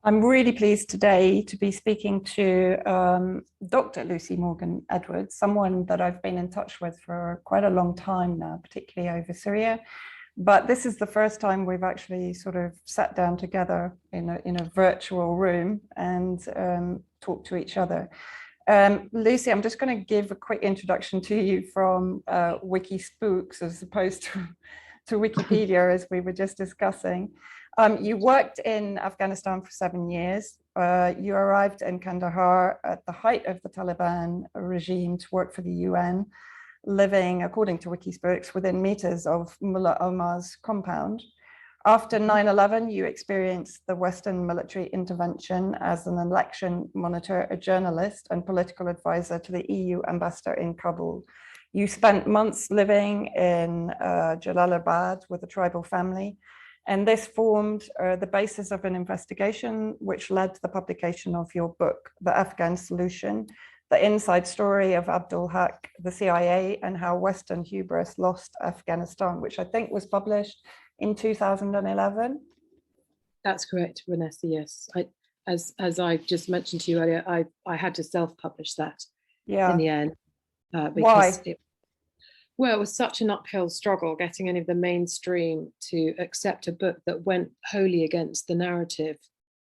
I'm really pleased today to be speaking to Dr. Lucy Morgan Edwards, someone that I've been in touch with for quite a long time now, particularly over Syria. But this is the first time we've actually sort of sat down together in a virtual room and talked to each other. Lucy, I'm just going to give a quick introduction to you from Wikispooks as opposed to Wikipedia, as we were just discussing. You worked in Afghanistan for 7 years. You arrived in Kandahar at the height of the Taliban regime to work for the UN, living, according to Wikispooks, within meters of Mullah Omar's compound. After 9/11, you experienced the Western military intervention as an election monitor, a journalist, and political advisor to the EU ambassador in Kabul. You spent months living in Jalalabad with a tribal family, and this formed the basis of an investigation which led to the publication of your book, The Afghan Solution, the inside story of Abdul Haq, the CIA, and how Western hubris lost Afghanistan, which I think was published in 2011. That's correct, Vanessa, yes. As I just mentioned to you earlier, I had to self-publish that in the end. Why? It was such an uphill struggle getting any of the mainstream to accept a book that went wholly against the narrative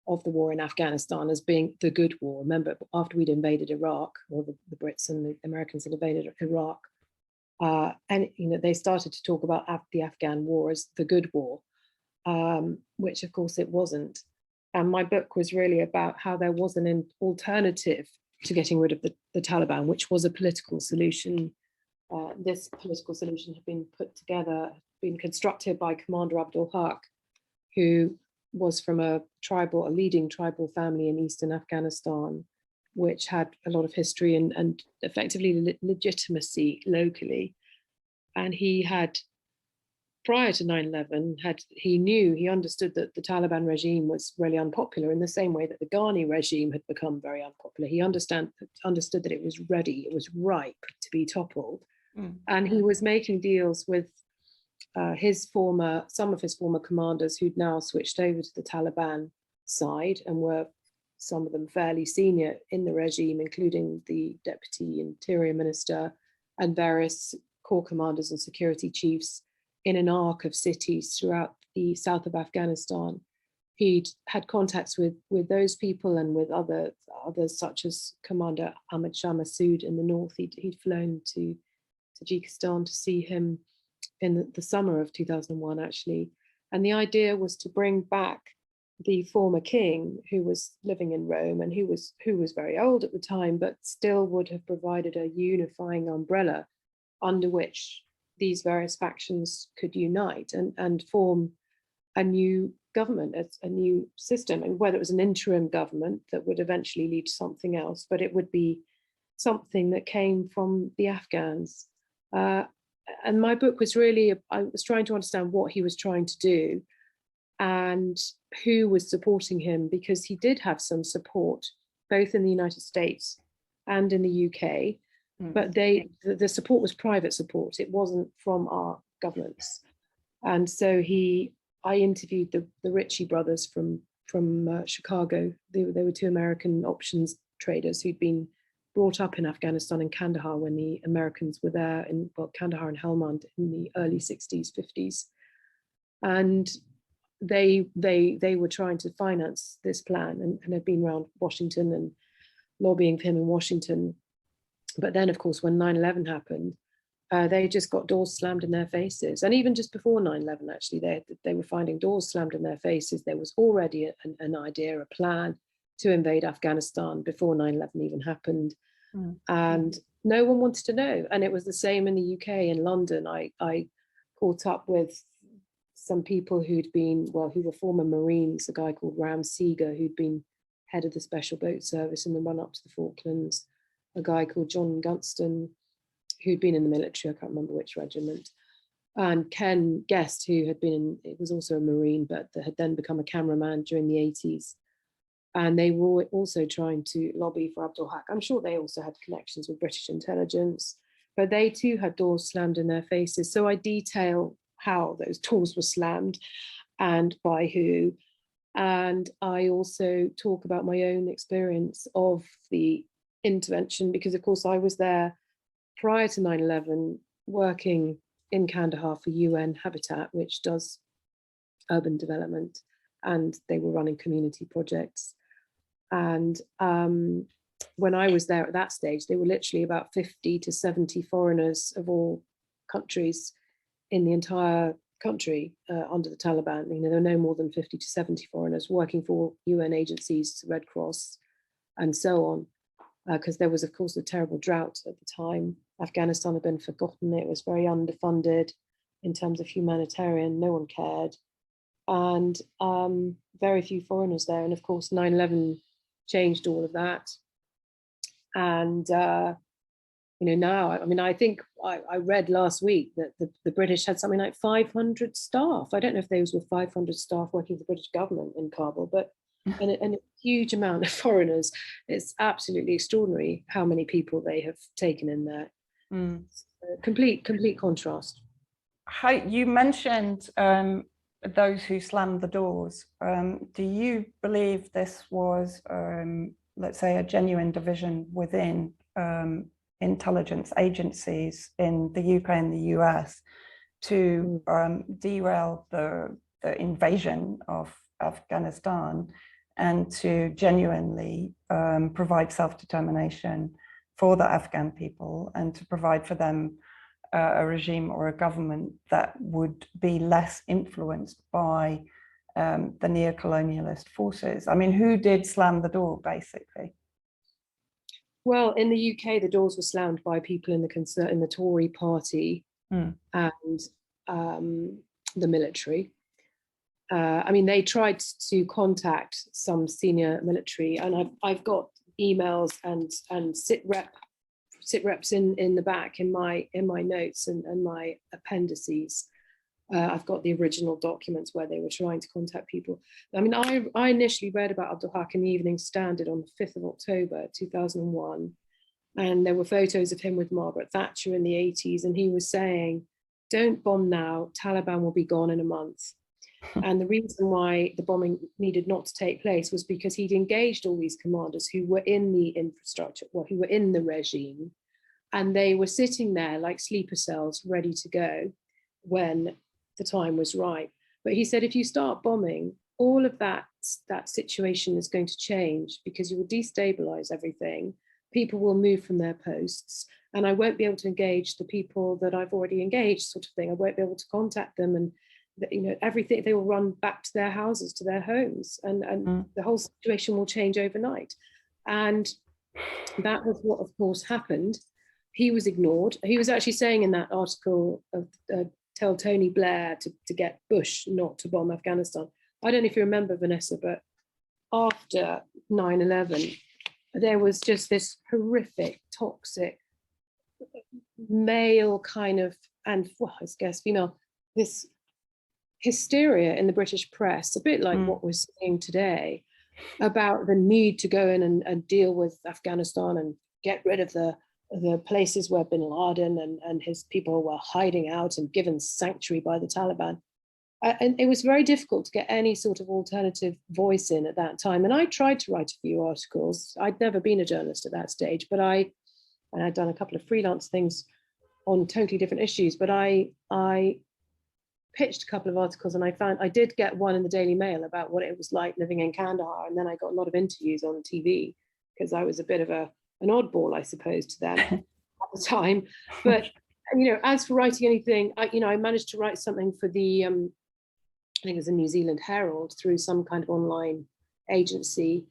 of the war in Afghanistan as being the good war. Remember, after we'd invaded Iraq, or the Brits and the Americans had invaded Iraq, and they started to talk about the Afghan war as the good war, which of course it wasn't. And my book was really about how there was an alternative to getting rid of the Taliban, which was a political solution. This political solution had been put together, been constructed by Commander Abdul Haq, who was from a leading tribal family in eastern Afghanistan, which had a lot of history and effectively legitimacy locally. And he had, prior to 9/11, he understood that the Taliban regime was really unpopular in the same way that the Ghani regime had become very unpopular. He understood that it was ready, it was ripe to be toppled. And he was making deals with some of his former commanders who'd now switched over to the Taliban side and were, some of them, fairly senior in the regime, including the deputy interior minister and various corps commanders and security chiefs in an arc of cities throughout the south of Afghanistan. He'd had contacts with those people and with others such as Commander Ahmad Shah Massoud in the north. He'd flown to Tajikistan to see him in the summer of 2001, actually. And the idea was to bring back the former king, who was living in Rome and who was very old at the time, but still would have provided a unifying umbrella under which these various factions could unite and form a new government, a new system. And whether it was an interim government that would eventually lead to something else, but it would be something that came from the Afghans. And my book was really, I was trying to understand what he was trying to do and who was supporting him, because he did have some support, both in the United States and in the UK, but the support was private support. It wasn't from our governments. And so I interviewed the Ritchie brothers from Chicago. They were two American options traders who'd been brought up in Afghanistan and Kandahar when the Americans were there, Kandahar and Helmand in the early 60s, 50s. And they were trying to finance this plan and had been around Washington and lobbying for him in Washington. But then, of course, when 9/11 happened, they just got doors slammed in their faces. And even just before 9/11, actually, they were finding doors slammed in their faces. There was already an idea, a plan to invade Afghanistan before 9/11 even happened. And no one wanted to know. And it was the same in the UK, in London. I caught up with some people who were former Marines, a guy called Ram Seeger, who'd been head of the Special Boat Service in the run up to the Falklands, a guy called John Gunston, who'd been in the military, I can't remember which regiment, and Ken Guest, who was also a Marine, but had then become a cameraman during the 80s. And they were also trying to lobby for Abdul Haq. I'm sure they also had connections with British intelligence, but they too had doors slammed in their faces. So I detail how those doors were slammed and by who, And I also talk about my own experience of the intervention, because of course I was there prior to 9/11 working in Kandahar for UN Habitat, which does urban development, and they were running community projects. And when I was there at that stage, there were literally about 50 to 70 foreigners of all countries in the entire country under the Taliban. You know, there were no more than 50 to 70 foreigners working for UN agencies, Red Cross, and so on, because there was, of course, a terrible drought at the time. Afghanistan had been forgotten. It was very underfunded in terms of humanitarian. No one cared. And very few foreigners there. And of course, 9/11 changed all of that. And, you know, now, I mean, I think I read last week that the British had something like 500 staff. I don't know if those were 500 staff working for the British government in Kabul, but and a huge amount of foreigners. It's absolutely extraordinary how many people they have taken in there. Complete contrast. How you mentioned those who slammed the doors. Do you believe this was, let's say, a genuine division within intelligence agencies in the UK and the US to derail the invasion of Afghanistan and to genuinely provide self-determination for the Afghan people and to provide for them a regime or a government that would be less influenced by the neo-colonialist forces? I mean, who did slam the door, basically? Well, in the UK, the doors were slammed by people in the Tory party and the military. I mean, they tried to contact some senior military, and I've got emails and sit reps in the back in my notes and my appendices. I've got the original documents where they were trying to contact people. I mean, I initially read about Abdul Haq in the Evening Standard on the 5th of October 2001, and there were photos of him with Margaret Thatcher in the 80s, and he was saying, "Don't bomb now, Taliban will be gone in a month." And the reason why the bombing needed not to take place was because he'd engaged all these commanders who were in the infrastructure, well, who were in the regime, and they were sitting there like sleeper cells ready to go when the time was right. But he said, if you start bombing, all of that situation is going to change because you will destabilize everything. People will move from their posts, and I won't be able to engage the people that I've already engaged, sort of thing. I won't be able to contact them, and you know, everything, they will run back to their houses, to their homes, and the whole situation will change overnight. And that was what, of course, happened. He was ignored. He was actually saying in that article of tell Tony Blair to get Bush not to bomb Afghanistan. I don't know if you remember, Vanessa, but after 9/11, there was just this horrific, toxic, male kind of, and well, I guess female, this hysteria in the British press, a bit like what we're seeing today, about the need to go in and deal with Afghanistan and get rid of the places where bin Laden and his people were hiding out and given sanctuary by the Taliban. And it was very difficult to get any sort of alternative voice in at that time. And I tried to write a few articles. I'd never been a journalist at that stage, but I'd done a couple of freelance things on totally different issues. But I pitched a couple of articles, and I did get one in the Daily Mail about what it was like living in Kandahar. And then I got a lot of interviews on TV because I was a bit of an oddball, I suppose, to them at the time. But, you know, as for writing anything, I managed to write something for the, I think it was the New Zealand Herald through some kind of online agency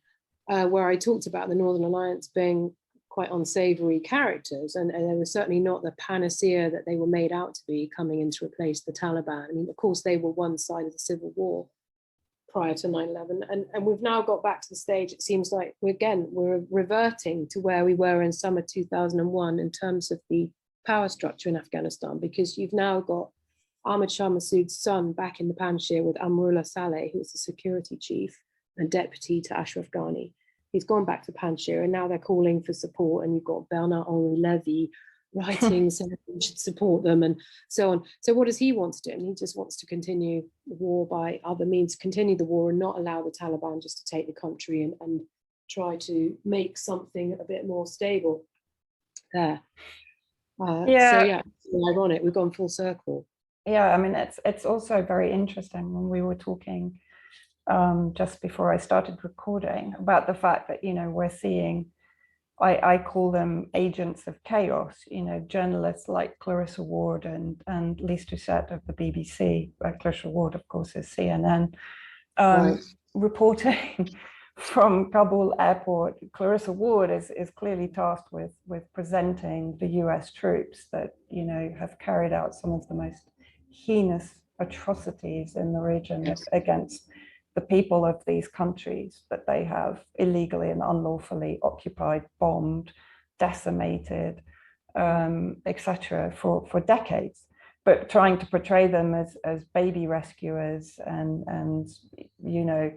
where I talked about the Northern Alliance being quite unsavory characters, and they were certainly not the panacea that they were made out to be, coming in to replace the Taliban. I mean, of course, they were one side of the civil war prior to 9/11, and we've now got back to the stage, it seems like we're reverting to where we were in summer 2001 in terms of the power structure in Afghanistan, because you've now got Ahmad Shah Massoud's son back in the Panjshir with Amrullah Saleh, who was the security chief and deputy to Ashraf Ghani. He's gone back to Panjshir, and now they're calling for support. And you've got Bernard Henri Levy, writing saying we should support them and so on. So what does he want to do? And he just wants to continue the war by other means, continue the war and not allow the Taliban just to take the country and try to make something a bit more stable there. So yeah, it's ironic. We've gone full circle. Yeah, I mean, it's also very interesting when we were talking just before I started recording about the fact that, you know, we're seeing, I call them agents of chaos, you know, journalists like Clarissa Ward and Lise Doucette of the BBC. Clarissa Ward, of course, is CNN, Right. reporting from Kabul airport. Clarissa Ward is clearly tasked with presenting the US troops that, you know, have carried out some of the most heinous atrocities in the region against the people of these countries that they have illegally and unlawfully occupied, bombed, decimated, etc. for decades, but trying to portray them as baby rescuers and you know,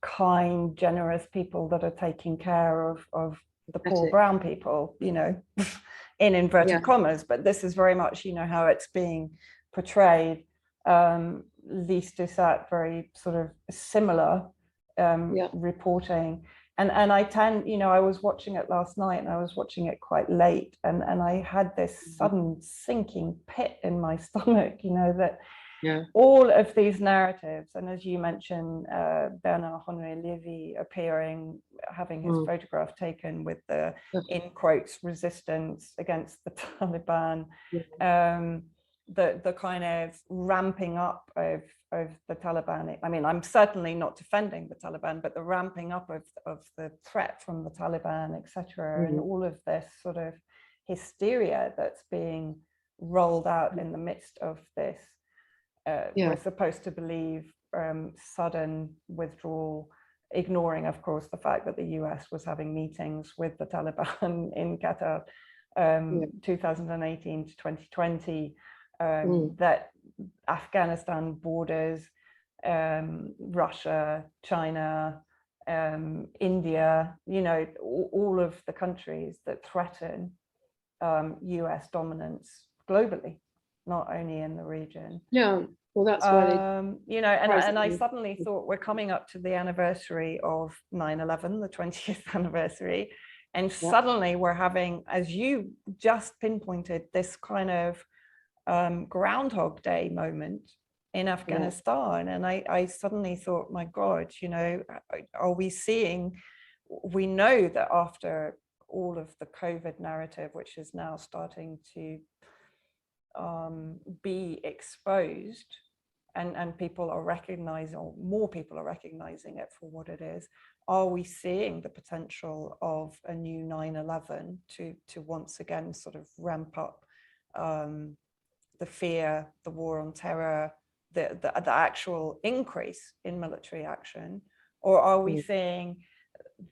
kind, generous people that are taking care of the poor brown people, you know, in inverted commas. But this is very much, you know, how it's being portrayed. Lise Doucette, very sort of similar reporting. And I tend, you know, I was watching it last night and I was watching it quite late, and I had this sudden sinking pit in my stomach, you know, that all of these narratives, and as you mentioned, Bernard-Henri Lévy appearing, having his photograph taken with the, in quotes, resistance against the Taliban, the kind of ramping up of the Taliban. I mean, I'm certainly not defending the Taliban, but the ramping up of the threat from the Taliban, etc., and all of this sort of hysteria that's being rolled out in the midst of this. We're supposed to believe sudden withdrawal, ignoring, of course, the fact that the US was having meetings with the Taliban in Qatar, 2018 to 2020, that Afghanistan borders, Russia, China, India, you know, all of the countries that threaten US dominance globally, not only in the region. Yeah, well, that's why they, you know, and I suddenly thought we're coming up to the anniversary of 9/11, the 20th anniversary, and suddenly we're having, as you just pinpointed, this kind of Groundhog Day moment in Afghanistan. And I suddenly thought, my God, you know, are we seeing, we know that after all of the COVID narrative, which is now starting to be exposed, and people are recognizing, or more people are recognizing it for what it is, are we seeing the potential of a new 9/11 to once again sort of ramp up the fear, the war on terror, the actual increase in military action? Or are we seeing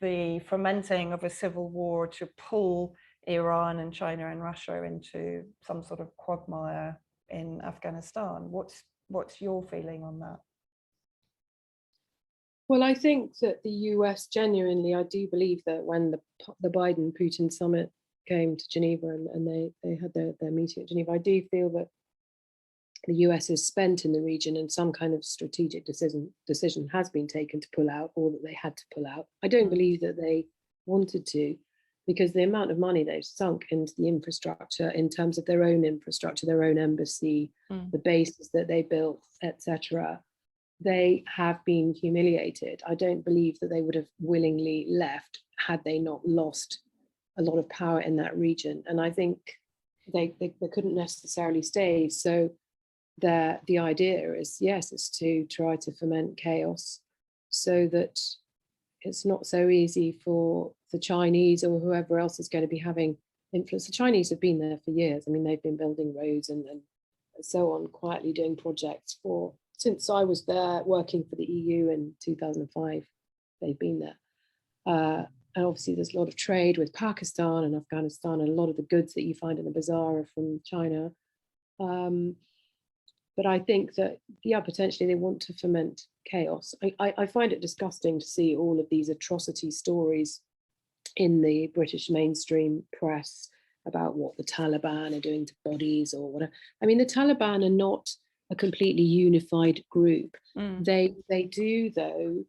the fomenting of a civil war to pull Iran and China and Russia into some sort of quagmire in Afghanistan? What's your feeling on that? Well, I think that the US genuinely, I do believe that when the Biden-Putin summit came to Geneva and they had their meeting at Geneva, I do feel that the US is spent in the region and some kind of strategic decision has been taken to pull out, or that they had to pull out. I don't believe that they wanted to, because the amount of money they've sunk into the infrastructure in terms of their own infrastructure, their own embassy, the bases that they built, etc., they have been humiliated. I don't believe that they would have willingly left had they not lost a lot of power in that region. And I think they couldn't necessarily stay. So the idea is, yes, is to try to foment chaos so that it's not so easy for the Chinese or whoever else is going to be having influence. The Chinese have been there for years. I mean, they've been building roads and so on, quietly doing projects since I was there working for the EU in 2005. They've been there. And obviously there's a lot of trade with Pakistan and Afghanistan, and a lot of the goods that you find in the bazaar are from China. But I think that, potentially they want to foment chaos. I find it disgusting to see all of these atrocity stories in the British mainstream press about what the Taliban are doing to bodies or whatever. I mean, the Taliban are not a completely unified group. They do, though,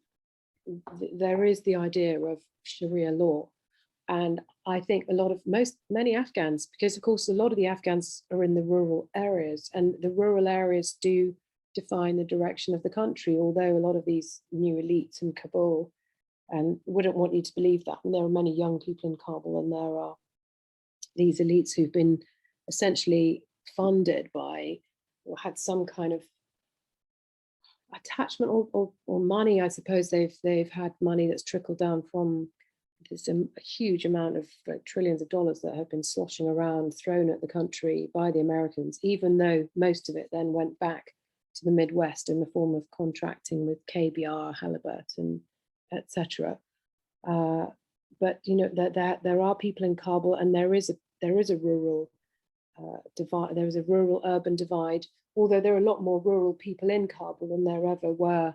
there is the idea of Sharia law. And I think many Afghans, because of course a lot of the Afghans are in the rural areas, and the rural areas do define the direction of the country, although a lot of these new elites in Kabul and wouldn't want you to believe that. And there are many young people in Kabul, and there are these elites who've been essentially funded by or had some kind of attachment or money. I suppose they've had money that's trickled down from this a huge amount of trillions of dollars that have been sloshing around, thrown at the country by the Americans, even though most of it then went back to the Midwest in the form of contracting with KBR, Halliburton, etc. But you know that there are people in Kabul, and there is a rural divide. There is a rural-urban divide. Although there are a lot more rural people in Kabul than there ever were,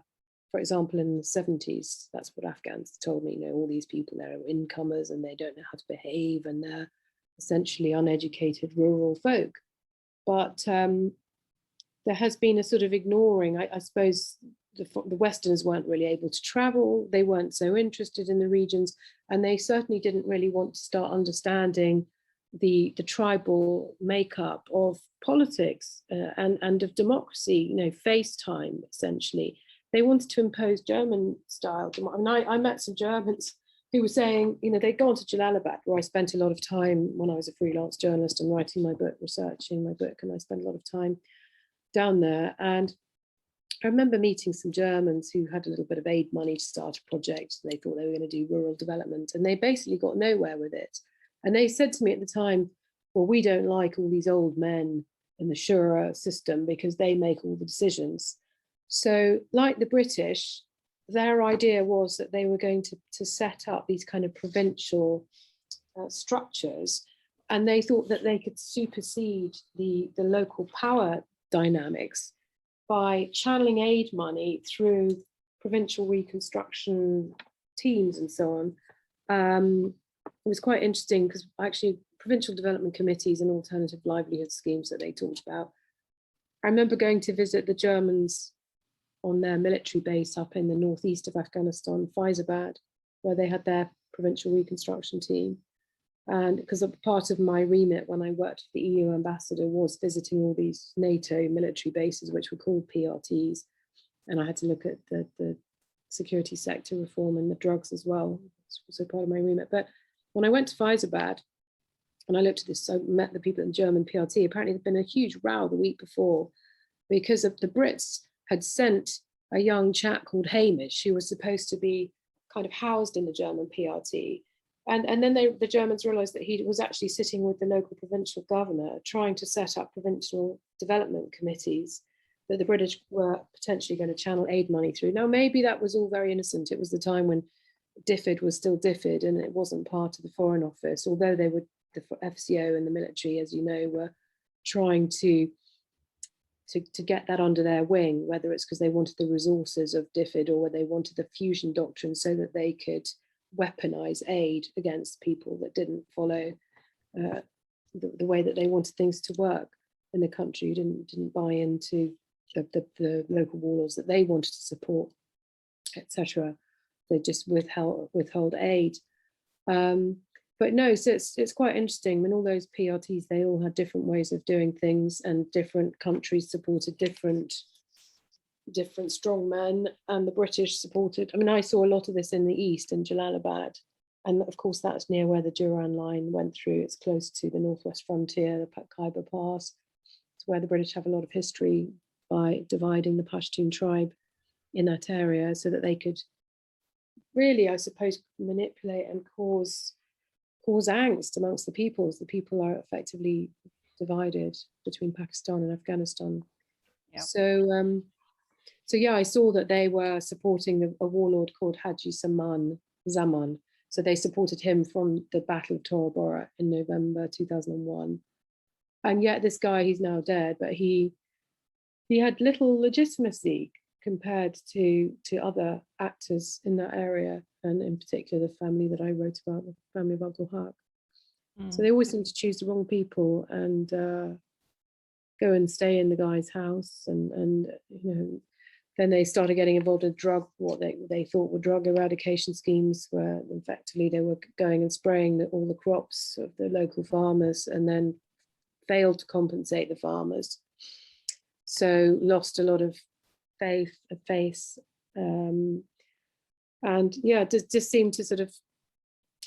for example, in the 70s. That's what Afghans told me. You know, all these people, they're incomers and they don't know how to behave, and they're essentially uneducated rural folk. But there has been a sort of ignoring. I suppose the Westerners weren't really able to travel. They weren't so interested in the regions, and they certainly didn't really want to start understanding the tribal makeup of politics and of democracy, you know, FaceTime, essentially. They wanted to impose German style. I mean, I met some Germans who were saying, you know, they'd gone to Jalalabad, where I spent a lot of time when I was a freelance journalist and writing my book, researching my book, and I spent a lot of time down there. And I remember meeting some Germans who had a little bit of aid money to start a project. They thought they were going to do rural development, and they basically got nowhere with it. And they said to me at the time, well, we don't like all these old men in the Shura system because they make all the decisions. So like the British, their idea was that they were going to set up these kind of provincial structures, and they thought that they could supersede the local power dynamics by channeling aid money through provincial reconstruction teams and so on. It was quite interesting because actually provincial development committees and alternative livelihood schemes that they talked about. I remember going to visit the Germans on their military base up in the northeast of Afghanistan, Faizabad, where they had their provincial reconstruction team. And because a part of my remit when I worked for the EU ambassador was visiting all these NATO military bases, which were called PRTs. And I had to look at the security sector reform and the drugs as well. It's also part of my remit. But when I went to Faizabad and I looked at this, I met the people in the German PRT. Apparently there'd been a huge row the week before because of the Brits had sent a young chap called Hamish, who was supposed to be kind of housed in the German PRT. And then the Germans realized that he was actually sitting with the local provincial governor trying to set up provincial development committees that the British were potentially going to channel aid money through. Now, maybe that was all very innocent. It was the time when DFID was still DFID and it wasn't part of the Foreign Office, although they were, the FCO and the military, as you know, were trying to get that under their wing, whether it's because they wanted the resources of DFID or whether they wanted the fusion doctrine so that they could weaponize aid against people that didn't follow the way that they wanted things to work in the country, didn't buy into the local warlords that they wanted to support, etc. They just withhold aid. But no, so it's quite interesting. I mean, all those PRTs, they all had different ways of doing things, and different countries supported different strong men, and the British supported. I mean, I saw a lot of this in the east in Jalalabad, and of course that's near where the Duran line went through. It's close to the northwest frontier, the Khyber Pass. It's where the British have a lot of history by dividing the Pashtun tribe in that area so that they could really, I suppose, manipulate and cause angst amongst the peoples. The people are effectively divided between Pakistan and Afghanistan. Yep. So yeah, I saw that they were supporting a warlord called Haji Zaman. So they supported him from the Battle of Tora Bora in November 2001. And yet this guy, he's now dead, but he had little legitimacy compared to other actors in that area, and in particular the family that I wrote about, the family of Abdul Haq. So they always seem to choose the wrong people and go and stay in the guy's house, and then they started getting involved in what they thought were drug eradication schemes, where effectively they were going and spraying all the crops of the local farmers, and then failed to compensate the farmers. So lost a lot of faith, and just seemed to sort of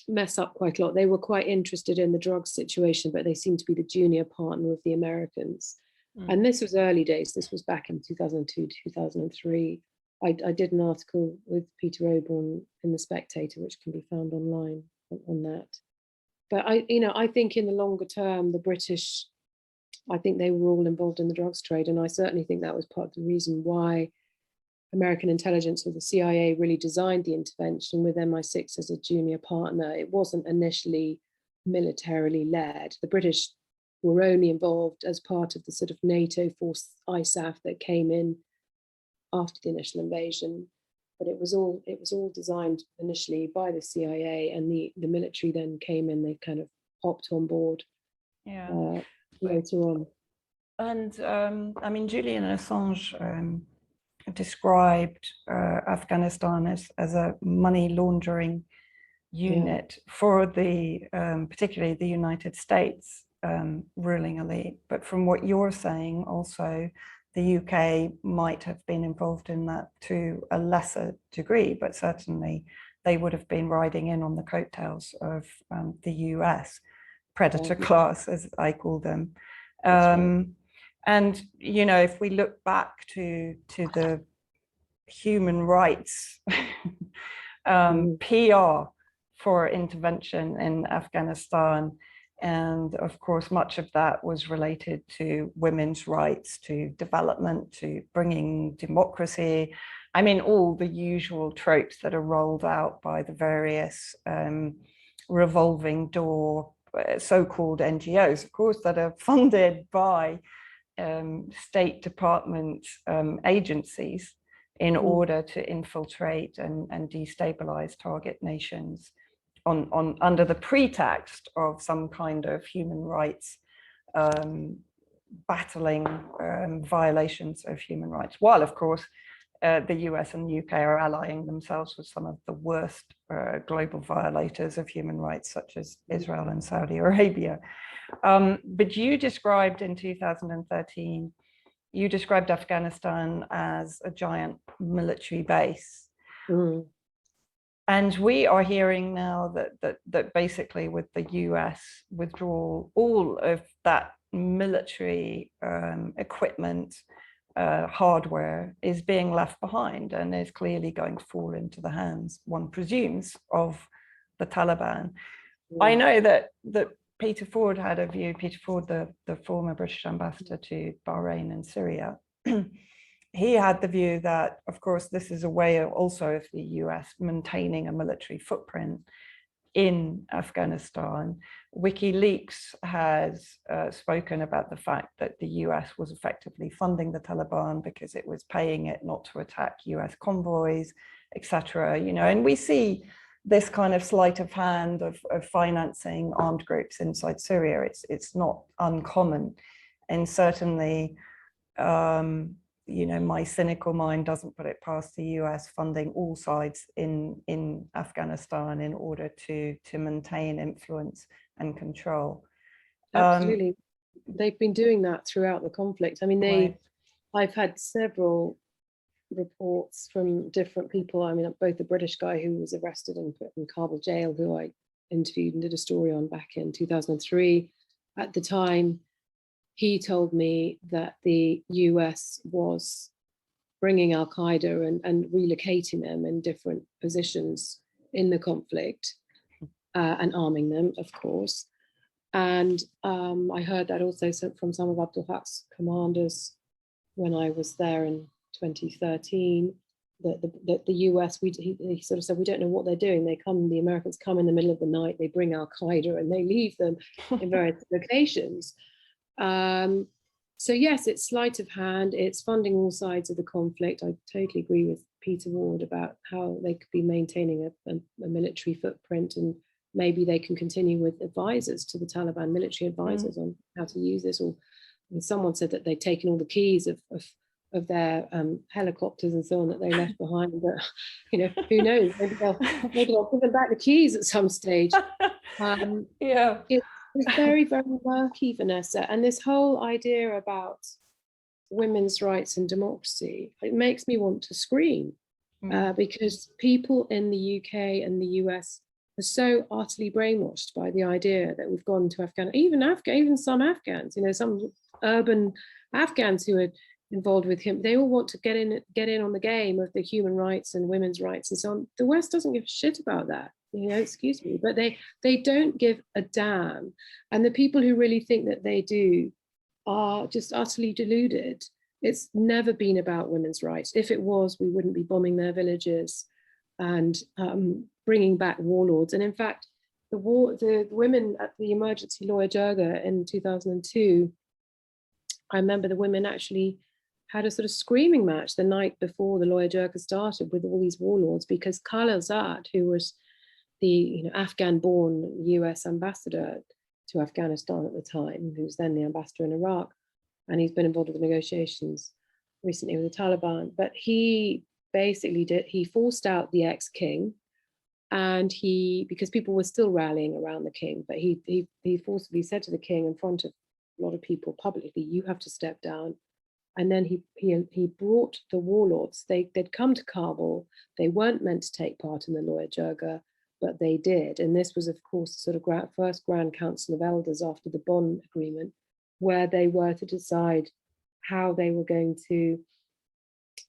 mess up quite a lot. They were quite interested in the drugs situation, but they seemed to be the junior partner of the Americans. And this was early days. This was back in 2002, 2003. I did an article with Peter Oborne in The Spectator, which can be found online on that. But I think in the longer term, the British, I think they were all involved in the drugs trade. And I certainly think that was part of the reason why American intelligence or the CIA really designed the intervention with MI6 as a junior partner. It wasn't initially militarily led. The British were only involved as part of the sort of NATO force ISAF that came in after the initial invasion. But it was all designed initially by the CIA, and the military then came in. They kind of hopped on board later on. And I mean, Julian Assange described Afghanistan as a money laundering unit for the particularly the United States ruling elite. But from what you're saying, also the UK might have been involved in that to a lesser degree, but certainly they would have been riding in on the coattails of the US predator class, as I call them. And if we look back to the human rights PR for intervention in Afghanistan, and of course much of that was related to women's rights, to development, to bringing democracy. I mean, all the usual tropes that are rolled out by the various revolving door so-called NGOs, of course, that are funded by State Department agencies in order to infiltrate and destabilize target nations under the pretext of some kind of human rights battling violations of human rights, while of course the US and the UK are allying themselves with some of the worst global violators of human rights, such as Israel and Saudi Arabia. But you described in 2013, you described Afghanistan as a giant military base. And we are hearing now that basically with the US withdrawal, all of that military equipment, hardware is being left behind and is clearly going to fall into the hands, one presumes, of the Taliban. I know that Peter Ford had a view, Peter Ford, the former British ambassador to Bahrain and Syria. He had the view that, of course, this is a way also of the US maintaining a military footprint in Afghanistan. WikiLeaks has spoken about the fact that the US was effectively funding the Taliban because it was paying it not to attack US convoys, etc. And we see this kind of sleight of hand of financing armed groups inside Syria. It's not uncommon, and certainly my cynical mind doesn't put it past the US funding all sides in Afghanistan in order to maintain influence and control. Absolutely. They've been doing that throughout the conflict. I mean, I've had several reports from different people. I mean, both the British guy who was arrested and put in Kabul jail, who I interviewed and did a story on back in 2003. At the time, he told me that the US was bringing Al-Qaeda and relocating them in different positions in the conflict and arming them, of course. And I heard that also from some of Abdul Haq's commanders when I was there in 2013, that the US, he sort of said, we don't know what they're doing. The Americans come in the middle of the night, they bring Al-Qaeda and they leave them in various locations. So yes, it's sleight of hand, it's funding all sides of the conflict. I totally agree with Peter Ward about how they could be maintaining a military footprint and maybe they can continue with advisors to the Taliban, military advisors on how to use this. Or someone said that they'd taken all the keys of their helicopters and so on that they left behind. But who knows? Maybe they'll give them back the keys at some stage. Yeah, it's very, very murky, Vanessa. And this whole idea about women's rights and democracy, it makes me want to scream because people in the UK and the US are so utterly brainwashed by the idea that we've gone to Afghanistan, even some Afghans, some urban Afghans who are involved with him, they all want to get in on the game of the human rights and women's rights and so on. The West doesn't give a shit about that, excuse me, but they don't give a damn. And the people who really think that they do are just utterly deluded. It's never been about women's rights. If it was, we wouldn't be bombing their villages and bringing back warlords. And in fact, the women at the emergency Loya Jirga in 2002, I remember the women actually had a sort of screaming match the night before the Loya Jirga started with all these warlords, because Khalilzad, who was the Afghan-born US ambassador to Afghanistan at the time, who was then the ambassador in Iraq, and he's been involved with the negotiations recently with the Taliban, but he basically he forced out the ex-king, and because people were still rallying around the king, but he forcibly said to the king in front of a lot of people publicly, you have to step down. And then he brought the warlords. They'd come to Kabul. They weren't meant to take part in the Loya Jirga, but they did. And this was, of course, the sort of first Grand Council of Elders after the Bonn Agreement, where they were to decide how they were going to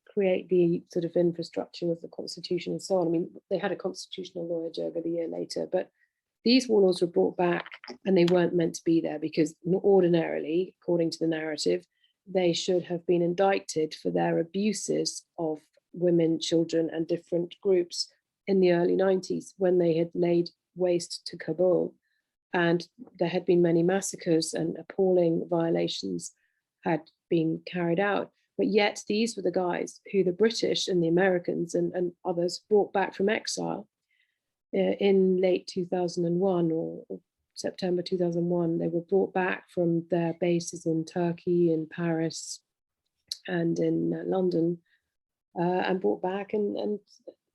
create the sort of infrastructure of the constitution and so on. I mean, they had a constitutional Loya Jirga the year later, but these warlords were brought back and they weren't meant to be there because ordinarily, according to the narrative, they should have been indicted for their abuses of women, children, and different groups in the early 90s when they had laid waste to Kabul. And there had been many massacres and appalling violations had been carried out. But yet these were the guys who the British and the Americans and others brought back from exile in late 2001 or September 2001. They were brought back from their bases in Turkey, in Paris, and in London, and brought back and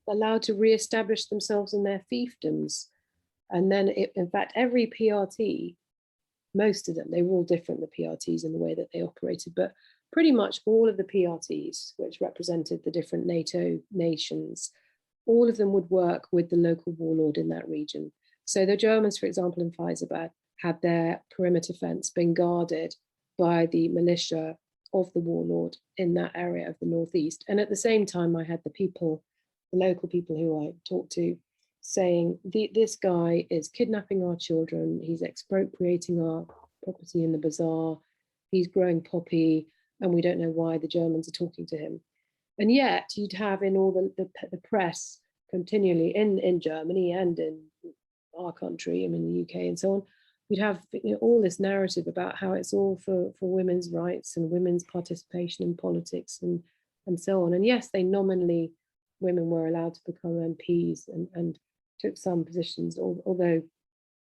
allowed to re-establish themselves in their fiefdoms. And then, in fact, every PRT, most of them, they were all different, the PRTs in the way that they operated, but pretty much all of the PRTs, which represented the different NATO nations, all of them would work with the local warlord in that region. So the Germans, for example, in Faizabad, had their perimeter fence been guarded by the militia of the warlord in that area of the northeast. And at the same time, I had the local people who I talked to saying, this guy is kidnapping our children, he's expropriating our property in the bazaar, he's growing poppy, and we don't know why the Germans are talking to him. And yet you'd have in all the press continually in Germany and in our country, I mean the UK and so on, we'd have all this narrative about how it's all for women's rights and women's participation in politics and so on. And yes, they nominally, women were allowed to become MPs and took some positions, although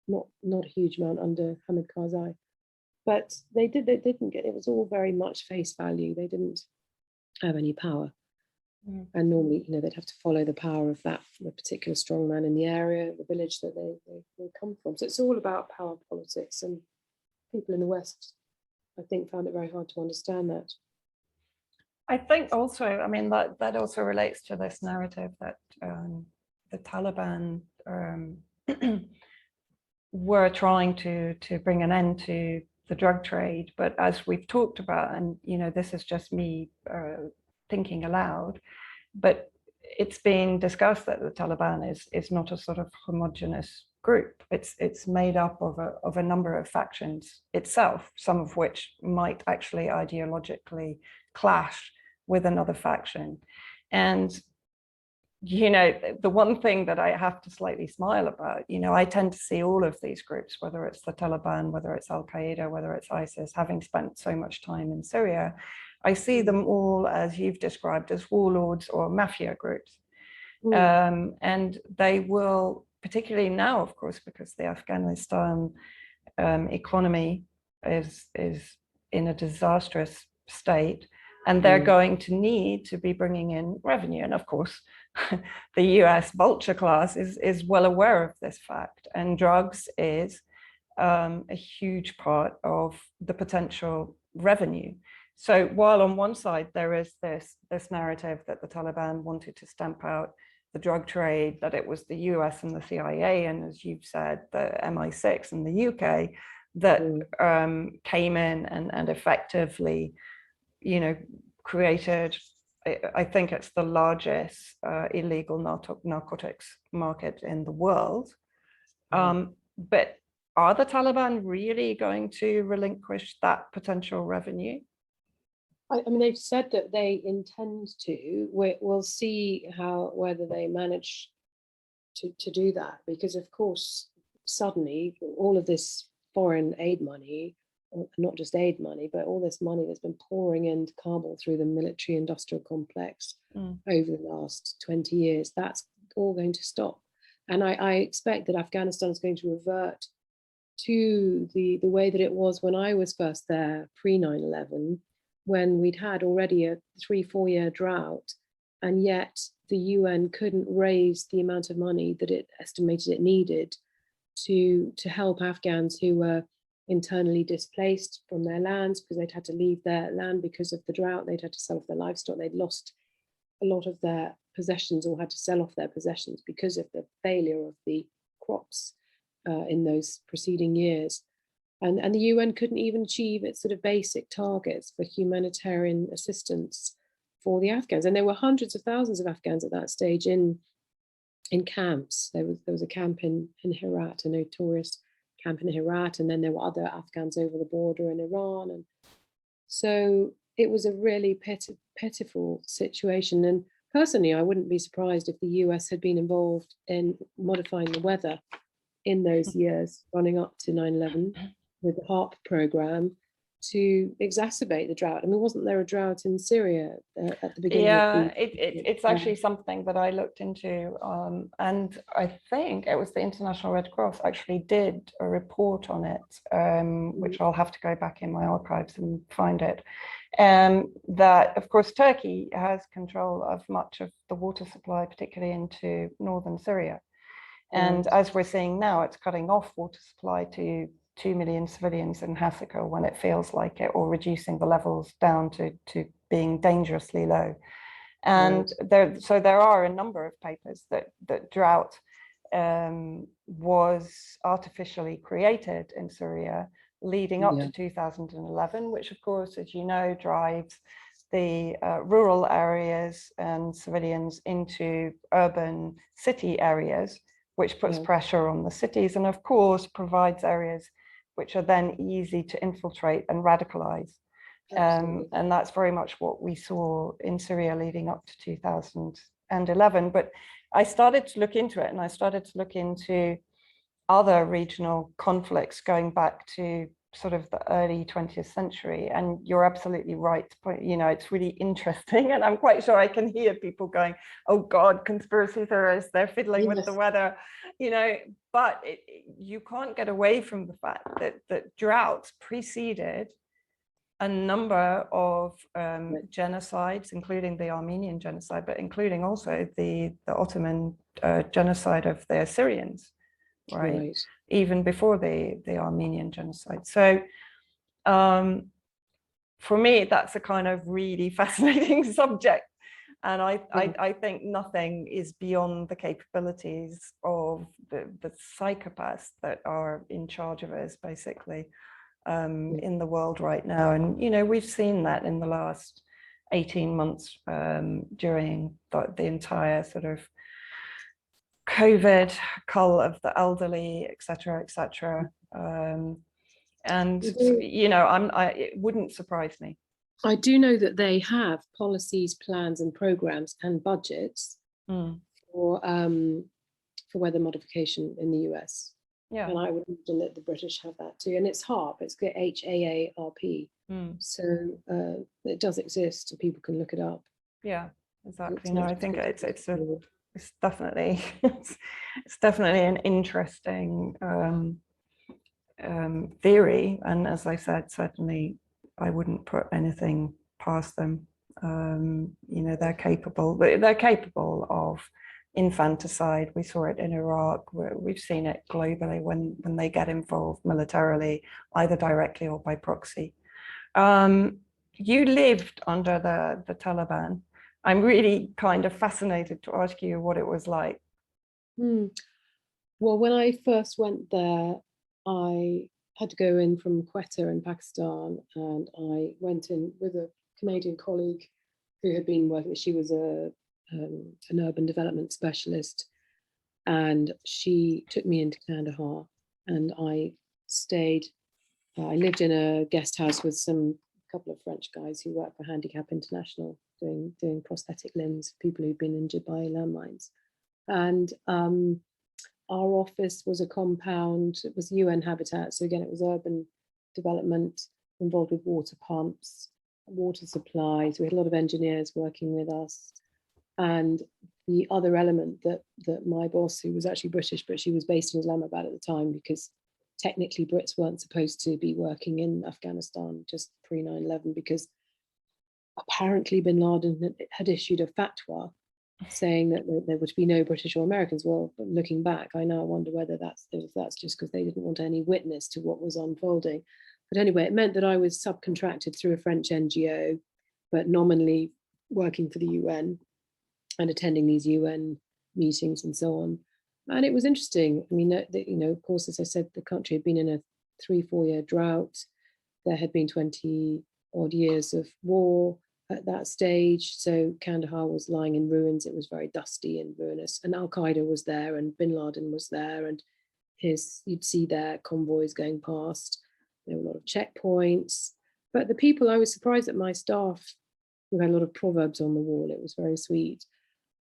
not a huge amount under Hamid Karzai. But they didn't get, it was all very much face value. They didn't have any power. And normally, they'd have to follow the power of the particular strongman in the area, the village that they come from. So it's all about power politics, and people in the West, I think, found it very hard to understand that. I think also, I mean, that also relates to this narrative that the Taliban were trying to bring an end to the drug trade. But as we've talked about, and this is just me thinking aloud, but it's been discussed that the Taliban is not a sort of homogenous group. It's made up of a number of factions itself, some of which might actually ideologically clash with another faction. And the one thing that I have to slightly smile about, I tend to see all of these groups, whether it's the Taliban, whether it's Al-Qaeda, whether it's ISIS, having spent so much time in Syria, I see them all, as you've described, as warlords or mafia groups. And they will particularly now, of course, because the Afghanistan economy is in a disastrous state, and they're going to need to be bringing in revenue. And of course, the US vulture class is well aware of this fact, and drugs is a huge part of the potential revenue. So while on one side there is this narrative that the Taliban wanted to stamp out the drug trade, that it was the US and the CIA, and as you've said, the MI6 and the UK that came in and effectively, created, I think it's the largest illegal narcotics market in the world. But are the Taliban really going to relinquish that potential revenue? I mean, they've said that they intend to. We'll see whether they manage to do that, because of course, suddenly all of this foreign aid money, not just aid money, but all this money that's been pouring into Kabul through the military industrial complex over the last 20 years, that's all going to stop. And I expect that Afghanistan is going to revert to the way that it was when I was first there, pre 9/11, when we'd had already a 3-4 year drought, and yet the UN couldn't raise the amount of money that it estimated it needed to help Afghans who were internally displaced from their lands, because they'd had to leave their land because of the drought. They'd had to sell off their livestock. They'd lost a lot of their possessions, or had to sell off their possessions because of the failure of the crops in those preceding years. And the UN couldn't even achieve its sort of basic targets for humanitarian assistance for the Afghans. And there were hundreds of thousands of Afghans at that stage in camps. There was a camp in Herat, a notorious camp in Herat, and then there were other Afghans over the border in Iran. And so it was a really pitiful situation. And personally, I wouldn't be surprised if the US had been involved in modifying the weather in those years running up to 9/11 with the HARP program to exacerbate the drought. I mean, wasn't there a drought in Syria at the beginning? Yeah, it's actually something that I looked into, and I think it was the International Red Cross actually did a report on it, which I'll have to go back in my archives and find it. That, of course, Turkey has control of much of the water supply, particularly into northern Syria. And as we're seeing now, it's cutting off water supply to 2 million civilians in Hasaka when it feels like it, or reducing the levels down to being dangerously low. And there are a number of papers that drought was artificially created in Syria leading up to 2011, which of course, as you know, drives the rural areas and civilians into urban city areas, which puts pressure on the cities, and of course provides areas which are then easy to infiltrate and radicalize. And that's very much what we saw in Syria leading up to 2011. But I started to look into it, and I started to look into other regional conflicts going back to sort of the early 20th century. And you're absolutely right. It's really interesting. And I'm quite sure I can hear people going, oh God, conspiracy theorists, they're fiddling with the weather, but you can't get away from the fact that droughts preceded a number of genocides, including the Armenian genocide, but including also the Ottoman genocide of the Assyrians, right? Even before the Armenian genocide. So for me, that's a kind of really fascinating subject. And I think nothing is beyond the capabilities of the psychopaths that are in charge of us, basically, in the world right now. And, we've seen that in the last 18 months during the entire sort of COVID cull of the elderly, et cetera, et cetera. It wouldn't surprise me. I do know that they have policies, plans, and programs and budgets for weather modification in the US. Yeah. And I would imagine that the British have that too. And it's HARP, it's HAARP. So it does exist, and people can look it up. Yeah, exactly. No, I think it's a it's definitely it's definitely an interesting theory, and as I said, certainly I wouldn't put anything past them. You know, they're capable of infanticide. We saw it in Iraq. We've seen it globally when they get involved militarily, either directly or by proxy. You lived under the Taliban. I'm really kind of fascinated to ask you what it was like. Well, when I first went there, I had to go in from Quetta in Pakistan, and I went in with a Canadian colleague who had been working. She was an urban development specialist, and she took me into Kandahar, and I stayed. I lived in a guest house with a couple of French guys who work for Handicap International, doing prosthetic limbs, people who'd been injured by landmines, and our office was a compound. It was UN habitat. So again, it was urban development involved with water pumps, water supplies. We had a lot of engineers working with us. And the other element that my boss, who was actually British, but she was based in Islamabad at the time, because technically Brits weren't supposed to be working in Afghanistan just pre 9/11, because apparently bin Laden had issued a fatwa saying that there would be no British or Americans. Well, looking back, I now wonder whether that's just because they didn't want any witness to what was unfolding. But anyway, it meant that I was subcontracted through a French NGO, but nominally working for the UN and attending these UN meetings and so on. And it was interesting. I mean, you know, of course, as I said, the country had been in a 3-4 year drought. There had been 20 odd years of war at that stage. So Kandahar was lying in ruins. It was very dusty and ruinous. And Al-Qaeda was there, and bin Laden was there, and you'd see their convoys going past. There were a lot of checkpoints. But the people, I was surprised that my staff, who had a lot of proverbs on the wall, it was very sweet,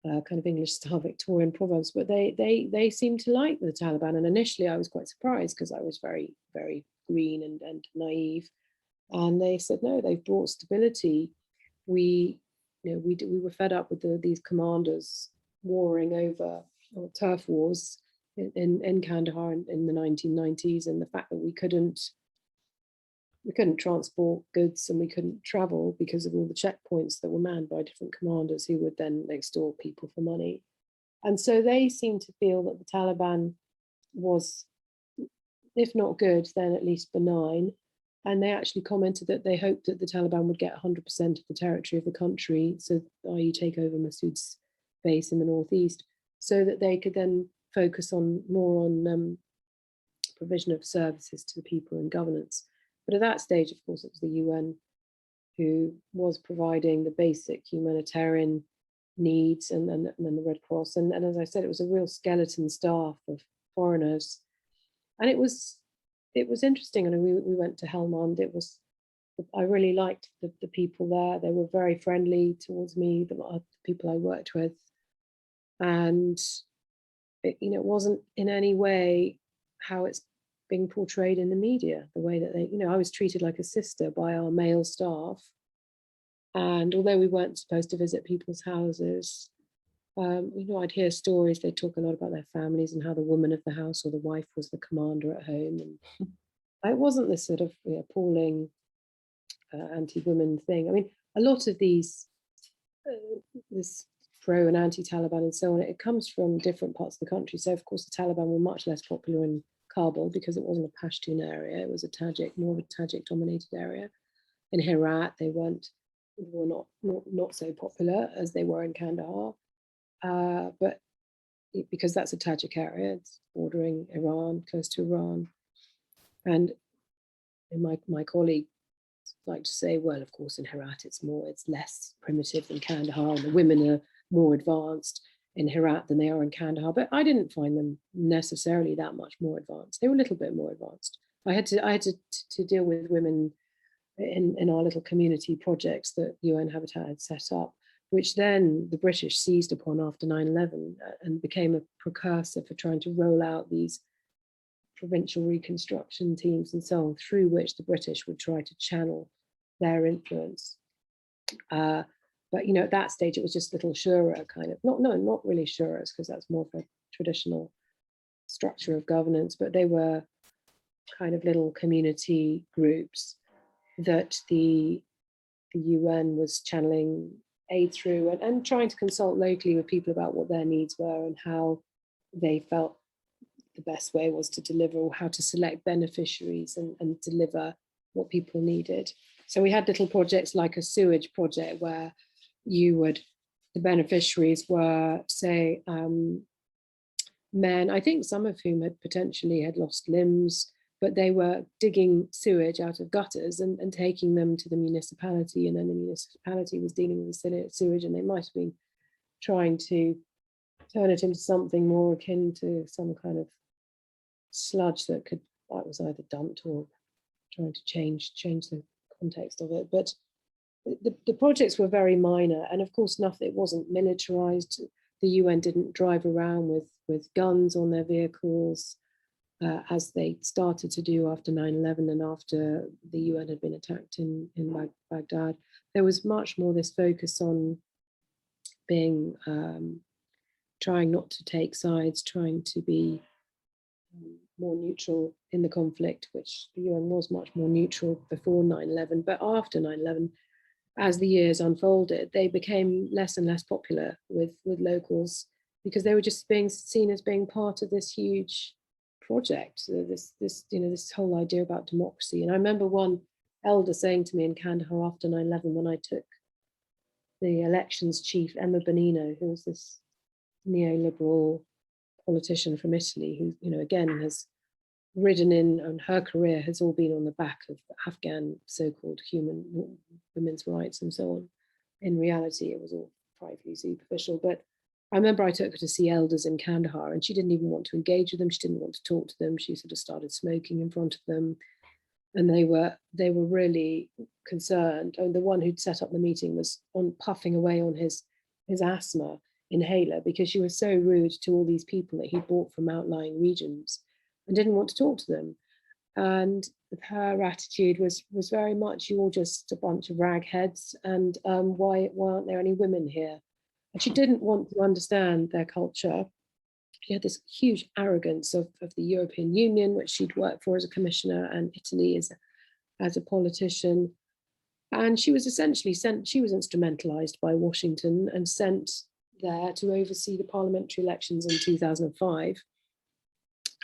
kind of English style Victorian proverbs, but they seemed to like the Taliban. And initially I was quite surprised, because I was very, very green and naive. And they said, no, they've brought stability. We were fed up with these commanders warring over turf wars in Kandahar in the 1990s, and the fact that we couldn't transport goods and we couldn't travel because of all the checkpoints that were manned by different commanders who would then extort people for money. And so they seemed to feel that the Taliban was, if not good, then at least benign. And they actually commented that they hoped that the Taliban would get 100% of the territory of the country, so i.e. take over Massoud's base in the northeast, so that they could then focus more on provision of services to the people and governance. But at that stage, of course, it was the UN who was providing the basic humanitarian needs, and then the Red Cross. And as I said, it was a real skeleton staff of foreigners. And it was interesting. And we went to Helmand. I really liked the people there. They were very friendly towards me, the people I worked with. And it wasn't in any way how it's being portrayed in the media, the way that I was treated like a sister by our male staff. And although we weren't supposed to visit people's houses, I'd hear stories. They'd talk a lot about their families and how the woman of the house or the wife was the commander at home. And it wasn't this sort of appalling anti-women thing. I mean, a lot of this pro and anti-Taliban and so on, it comes from different parts of the country. So of course the Taliban were much less popular in Kabul because it wasn't a Pashtun area. It was more of a Tajik dominated area. In Herat, they were not so popular as they were in Kandahar. But because that's a Tajik area, it's bordering Iran, close to Iran. And my colleague like to say, well, of course, in Herat, it's less primitive than Kandahar, and the women are more advanced in Herat than they are in Kandahar. But I didn't find them necessarily that much more advanced. They were a little bit more advanced. I had to deal with women in our little community projects that UN Habitat had set up, which then the British seized upon after 9/11 and became a precursor for trying to roll out these provincial reconstruction teams and so on, through which the British would try to channel their influence. But, you know, at that stage, it was just little shura kind of, not really shuras, because that's more of a traditional structure of governance, but they were kind of little community groups that the UN was channeling aid through, and trying to consult locally with people about what their needs were and how they felt the best way was to deliver, or how to select beneficiaries and deliver what people needed. So we had little projects like a sewage project where the beneficiaries were, say, men, I think some of whom had potentially lost limbs, but they were digging sewage out of gutters and taking them to the municipality, and then the municipality was dealing with the sewage, and they might have been trying to turn it into something more akin to some kind of sludge that was either dumped or trying to change the context of it. But the projects were very minor, and of course it wasn't militarized. The UN didn't drive around with guns on their vehicles, as they started to do after 9/11 and after the UN had been attacked in Baghdad. There was much more this focus on being, trying not to take sides, trying to be more neutral in the conflict, which the UN was much more neutral before 9/11. But after 9/11, as the years unfolded, they became less and less popular with locals, because they were just being seen as being part of this huge project, this whole idea about democracy. And I remember one elder saying to me in Kandahar after 9/11, when I took the elections chief, Emma Bonino, who was this neoliberal politician from Italy, who, you know, again has ridden in, and her career has all been on the back of Afghan so-called women's rights and so on. In reality, it was all privately superficial. But I remember I took her to see elders in Kandahar, and she didn't even want to engage with them. She didn't want to talk to them. She sort of started smoking in front of them, and they were really concerned. And the one who'd set up the meeting was puffing away on his asthma inhaler, because she was so rude to all these people that he brought from outlying regions and didn't want to talk to them. And her attitude was very much, "You're just a bunch of ragheads, and why aren't there any women here?" And she didn't want to understand their culture. She had this huge arrogance of the European Union, which she'd worked for as a commissioner, and Italy as a politician. And she was essentially she was instrumentalized by Washington and sent there to oversee the parliamentary elections in 2005.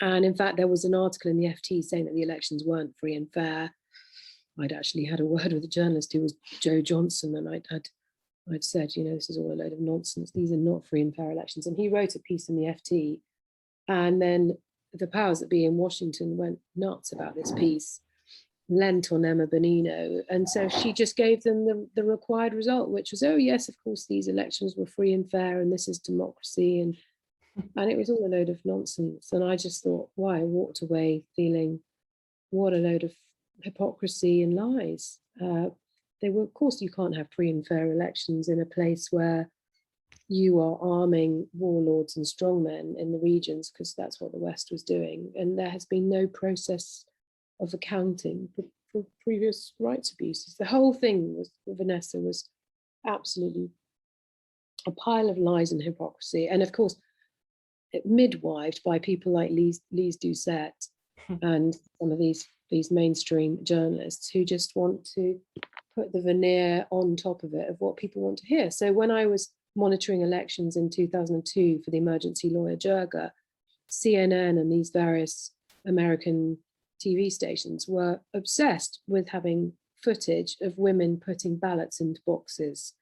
And in fact, there was an article in the FT saying that the elections weren't free and fair. I'd actually had a word with a journalist who was Joe Johnson, and I'd said, you know, this is all a load of nonsense. These are not free and fair elections. And he wrote a piece in the FT. And then the powers that be in Washington went nuts about this piece, lent on Emma Bonino. And so she just gave them the required result, which was, oh, yes, of course, these elections were free and fair, and this is democracy. And it was all a load of nonsense. And I just thought, why? I walked away feeling, what a load of hypocrisy and lies. Of course, you can't have free and fair elections in a place where you are arming warlords and strongmen in the regions, because that's what the West was doing. And there has been no process of accounting for previous rights abuses. The whole thing Vanessa, was absolutely a pile of lies and hypocrisy. And of course, midwifed by people like Lise Doucette and some of these mainstream journalists who just want to put the veneer on top of it of what people want to hear. So when I was monitoring elections in 2002 for the emergency lawyer Jirga, CNN and these various American TV stations were obsessed with having footage of women putting ballots into boxes.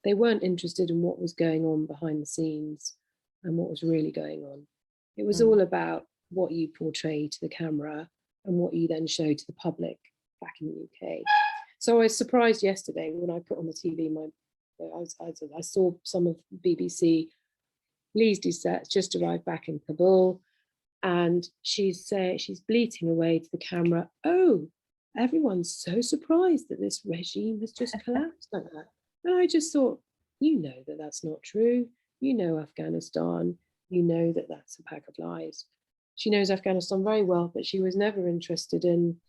They weren't interested in what was going on behind the scenes and what was really going on. It was all about what you portray to the camera and what you then show to the public back in the UK. So I was surprised yesterday when I put on the TV, I saw some of BBC. Lise Doucette just arrived back in Kabul, and she's bleating away to the camera, "Oh, everyone's so surprised that this regime has just collapsed like that." And I just thought, you know that that's not true. You know Afghanistan. You know that that's a pack of lies. She knows Afghanistan very well, but she was never interested in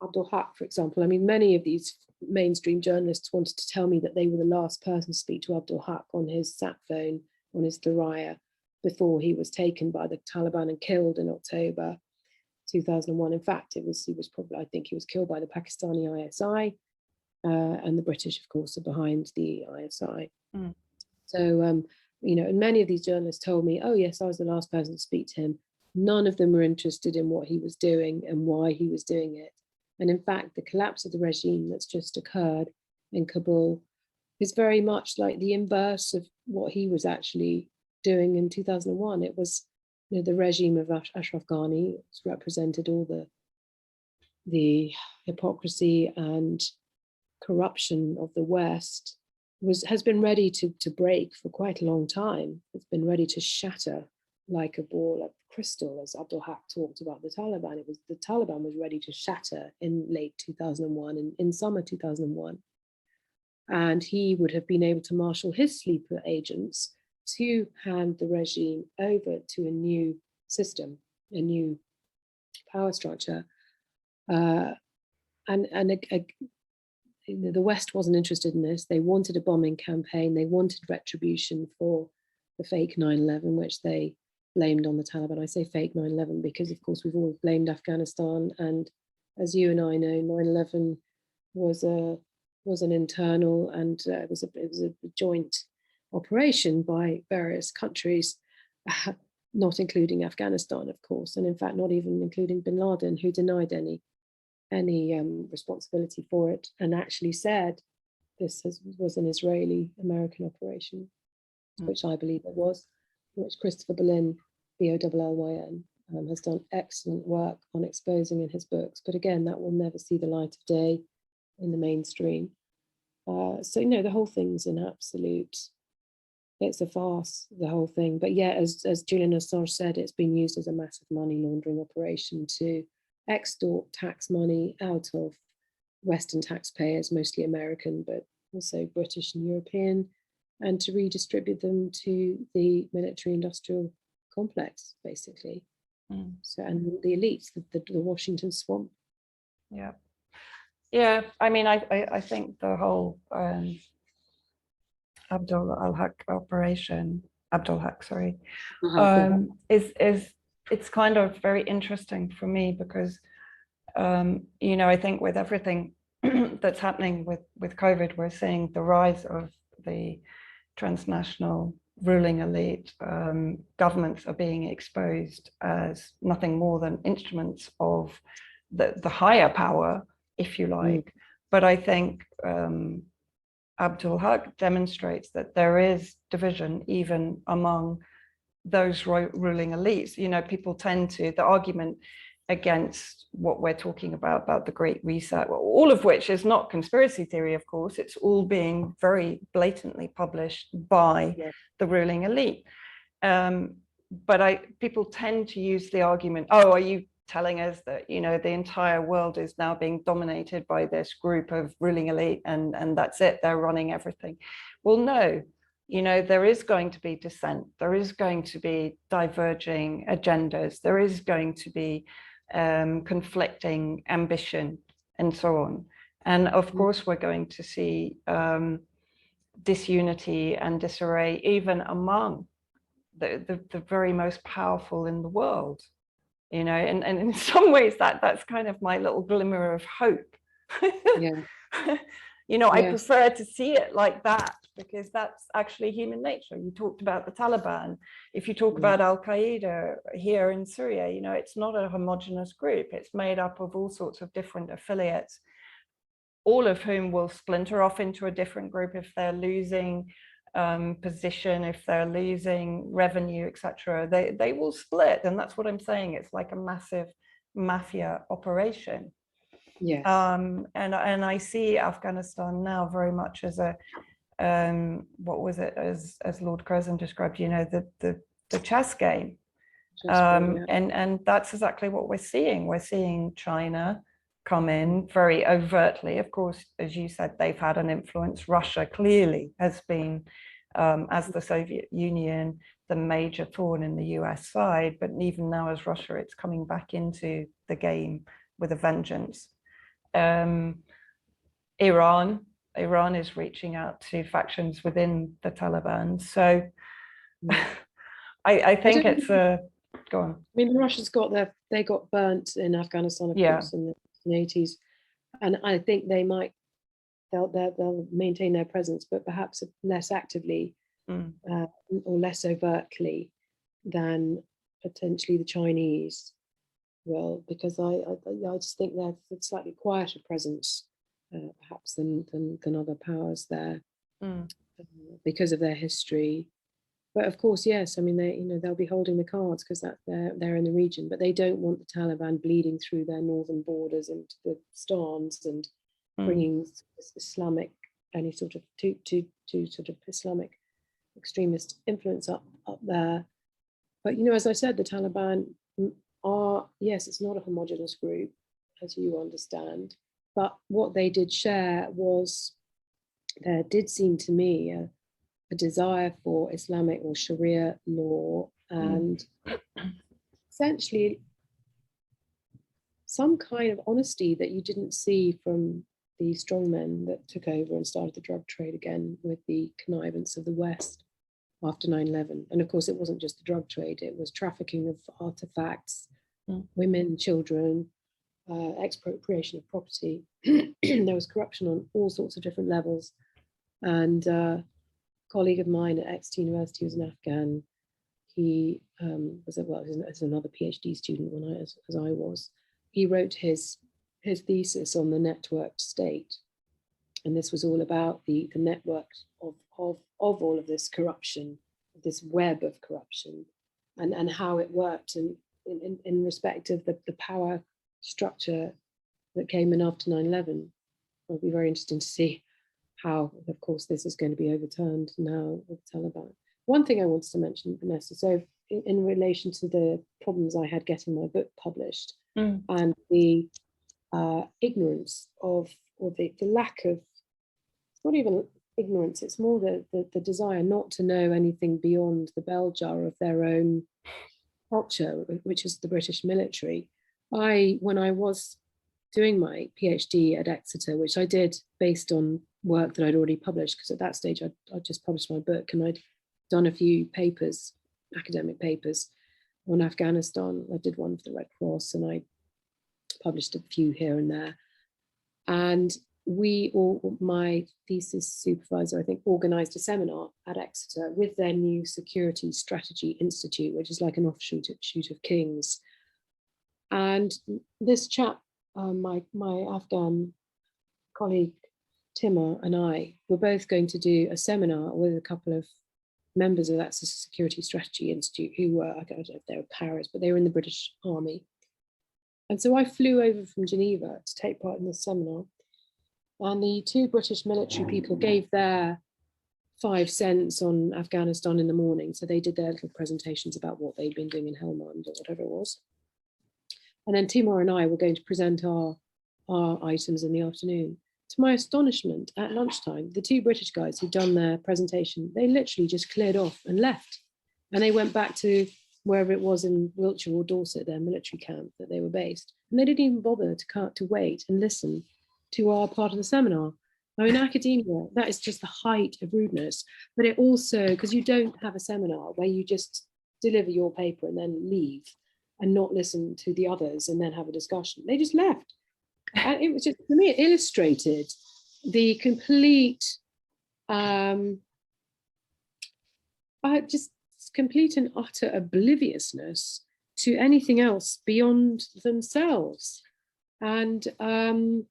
Abdul Haq, for example. I mean, many of these mainstream journalists wanted to tell me that they were the last person to speak to Abdul Haq on his sat phone, on his Thuraya, before he was taken by the Taliban and killed in October 2001. In fact, he was probably, I think he was killed by the Pakistani ISI, and the British, of course, are behind the ISI. Mm. So, you know, and many of these journalists told me, oh yes, I was the last person to speak to him. None of them were interested in what he was doing and why he was doing it. And in fact, the collapse of the regime that's just occurred in Kabul is very much like the inverse of what he was actually doing in 2001. It was, you know, the regime of Ashraf Ghani represented all the hypocrisy and corruption of the West, has been ready to break for quite a long time. It's been ready to shatter like a ball of crystal, as Abdul Haq talked about the Taliban. It was the Taliban was ready to shatter in late 2001, in summer 2001. And he would have been able to marshal his sleeper agents to hand the regime over to a new system, a new power structure. The West wasn't interested in this. They wanted a bombing campaign. They wanted retribution for the fake 9/11, which they blamed on the Taliban. I say fake 9/11 because, of course, we've always blamed Afghanistan. And as you and I know, 9/11 was an internal and it was a joint operation by various countries, not including Afghanistan, of course, and in fact, not even including bin Laden, who denied any responsibility for it, and actually said this was an Israeli-American operation, which I believe it was, which Christopher Bollyn, Bollyn, has done excellent work on exposing in his books. But again, that will never see the light of day in the mainstream. So, you know, the whole thing's an absolute, it's a farce, the whole thing. But yeah, as Julian Assange said, it's been used as a massive money laundering operation to extort tax money out of Western taxpayers, mostly American, but also British and European, and to redistribute them to the military-industrial complex, basically. So, and the elites, the Washington swamp. Yeah. Yeah, I mean, I think the whole Abdul Haq, sorry, is it's kind of very interesting for me because, you know, I think with everything that's happening with COVID, we're seeing the rise of the transnational ruling elite. Governments are being exposed as nothing more than instruments of the higher power, if you like. But I think Abdul Haq demonstrates that there is division even among those ruling elites. You know, people tend to, the argument against what we're talking about the Great Reset, all of which is not conspiracy theory, of course, it's all being very blatantly published by the ruling elite. But people tend to use the argument, oh, are you telling us that, you know, the entire world is now being dominated by this group of ruling elite and that's it, they're running everything? Well, no. You know, there is going to be dissent, there is going to be diverging agendas, there is going to be conflicting ambition and so on. And of course, we're going to see disunity and disarray even among the very most powerful in the world. You know, and in some ways that's kind of my little glimmer of hope. You know, I prefer to see it like that because that's actually human nature. You talked about the Taliban. If you talk about Al-Qaeda here in Syria, you know, it's not a homogenous group. It's made up of all sorts of different affiliates, all of whom will splinter off into a different group if they're losing position, if they're losing revenue, etc. They will split, and that's what I'm saying. It's like a massive mafia operation. Yes. And I see Afghanistan now very much as a what was it, as Lord Curzon described, you know, the chess game. And that's exactly what we're seeing. We're seeing China come in very overtly. Of course, as you said, they've had an influence. Russia clearly has been, as the Soviet Union, the major thorn in the US side, but even now as Russia, it's coming back into the game with a vengeance. Iran is reaching out to factions within the Taliban. So I think it's a, go on. I mean, the Russians they got burnt in Afghanistan, of course, in the 80s. And I think they'll maintain their presence, but perhaps less actively or less overtly than potentially the Chinese will, because I just think they're a slightly quieter presence, perhaps than other powers there, because of their history. But of course, yes, I mean, they'll be holding the cards because they're in the region, but they don't want the Taliban bleeding through their northern borders into the Stans and bringing any sort of sort of Islamic extremist influence up there. But as I said, the Taliban are, yes, it's not a homogenous group, as you understand, but what they did share was there did seem to me a desire for Islamic or Sharia law, and essentially some kind of honesty that you didn't see from the strongmen that took over and started the drug trade again with the connivance of the West after 9/11. And of course, it wasn't just the drug trade, it was trafficking of artifacts, women, children, expropriation of property. There was corruption on all sorts of different levels. And colleague of mine at Exeter University was an Afghan. He was another PhD student as I was. He wrote his thesis on the networked state, and this was all about the network of all of this corruption, this web of corruption, and how it worked, and in respect of the power structure that came in after 9/11. It'll be very interesting to see how, of course, this is going to be overturned now with the Taliban. One thing I wanted to mention, Vanessa, so in relation to the problems I had getting my book published and the ignorance or the lack of, it's not even ignorance, it's more the desire not to know anything beyond the bell jar of their own culture, which is the British military. When I was doing my PhD at Exeter, which I did based on work that I'd already published, because at that stage I'd just published my book and I'd done a few papers, academic papers on Afghanistan. I did one for the Red Cross and I published a few here and there. And my thesis supervisor, I think, organized a seminar at Exeter with their new Security Strategy Institute, which is like an offshoot of King's. And this chap, my Afghan colleague Timur and I were both going to do a seminar with a couple of members of that Security Strategy Institute who were, I don't know if they were Paris, but they were in the British Army. And so I flew over from Geneva to take part in this seminar. And the two British military people gave their 5 cents on Afghanistan in the morning. So they did their little presentations about what they'd been doing in Helmand or whatever it was. And then Timur and I were going to present our items in the afternoon. To my astonishment, at lunchtime, the two British guys who'd done their presentation, they literally just cleared off and left. And they went back to wherever it was in Wiltshire or Dorset, their military camp that they were based. And they didn't even bother to wait and listen to our part of the seminar. Now in academia, that is just the height of rudeness, but it also, because you don't have a seminar where you just deliver your paper and then leave and not listen to the others and then have a discussion. They just left. And it was just, for me, it illustrated the complete, just complete and utter obliviousness to anything else beyond themselves. And I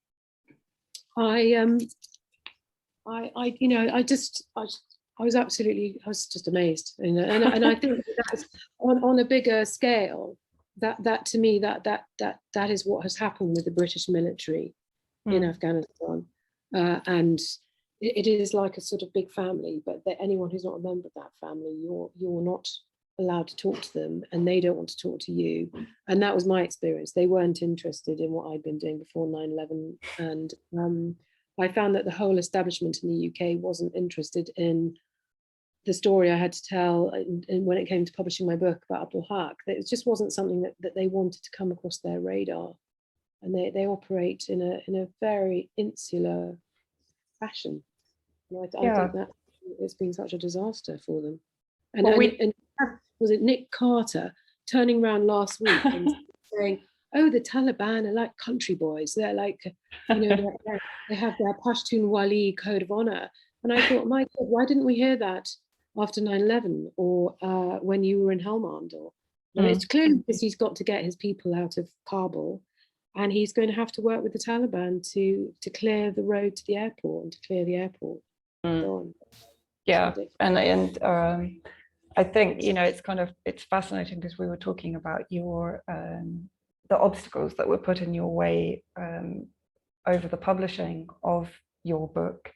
was just amazed, and I think that's on a bigger scale. That to me, that is what has happened with the British military in Afghanistan, and it is like a sort of big family. But anyone who's not a member of that family, you're not allowed to talk to them, and they don't want to talk to you. And that was my experience. They weren't interested in what I'd been doing before 9/11, and I found that the whole establishment in the UK wasn't interested in the story I had to tell, and when it came to publishing my book about Abdul Haq, it just wasn't something that they wanted to come across their radar. and they operate in a very insular fashion. And I think that it's been such a disaster for them. And, well, and was it Nick Carter turning around last week and saying, "Oh, the Taliban are like country boys. They're like, they have their Pashtunwali code of honor." And I thought, my God, why didn't we hear that after 9/11 or when you were in Helmand? Or it's clearly because he's got to get his people out of Kabul, and he's going to have to work with the Taliban to clear the road to the airport and to clear the airport. Yeah, and I think, it's fascinating because we were talking about your the obstacles that were put in your way over the publishing of your book,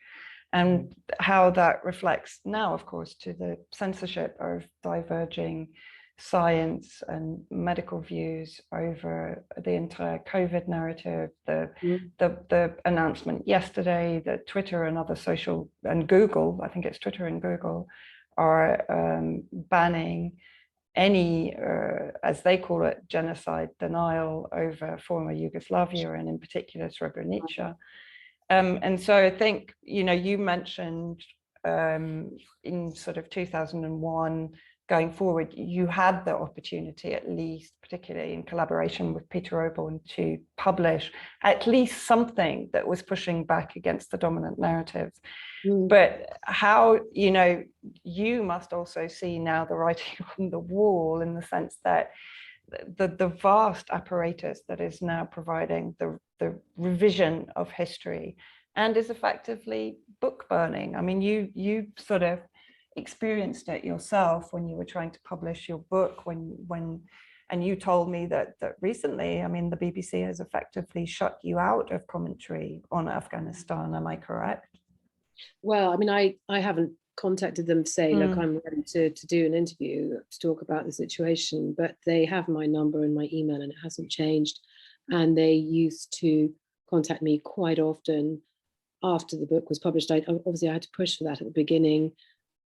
and how that reflects now, of course, to the censorship of diverging science and medical views over the entire COVID narrative, the announcement yesterday that Twitter and other social, and Google, I think it's Twitter and Google, are banning any, as they call it, genocide denial over former Yugoslavia, and in particular Srebrenica. And so I think, you mentioned in sort of 2001, going forward, you had the opportunity, at least, particularly in collaboration with Peter Oborn, to publish at least something that was pushing back against the dominant narratives. But how, you must also see now the writing on the wall, in the sense that the vast apparatus that is now providing the revision of history and is effectively book burning. I mean, you sort of experienced it yourself when you were trying to publish your book, and you told me that recently, I mean, the BBC has effectively shut you out of commentary on Afghanistan. Am I correct? Well, I mean, I haven't contacted them to say, look, I'm ready to do an interview to talk about the situation, but they have my number and my email, and it hasn't changed. And they used to contact me quite often after the book was published. Obviously I had to push for that at the beginning.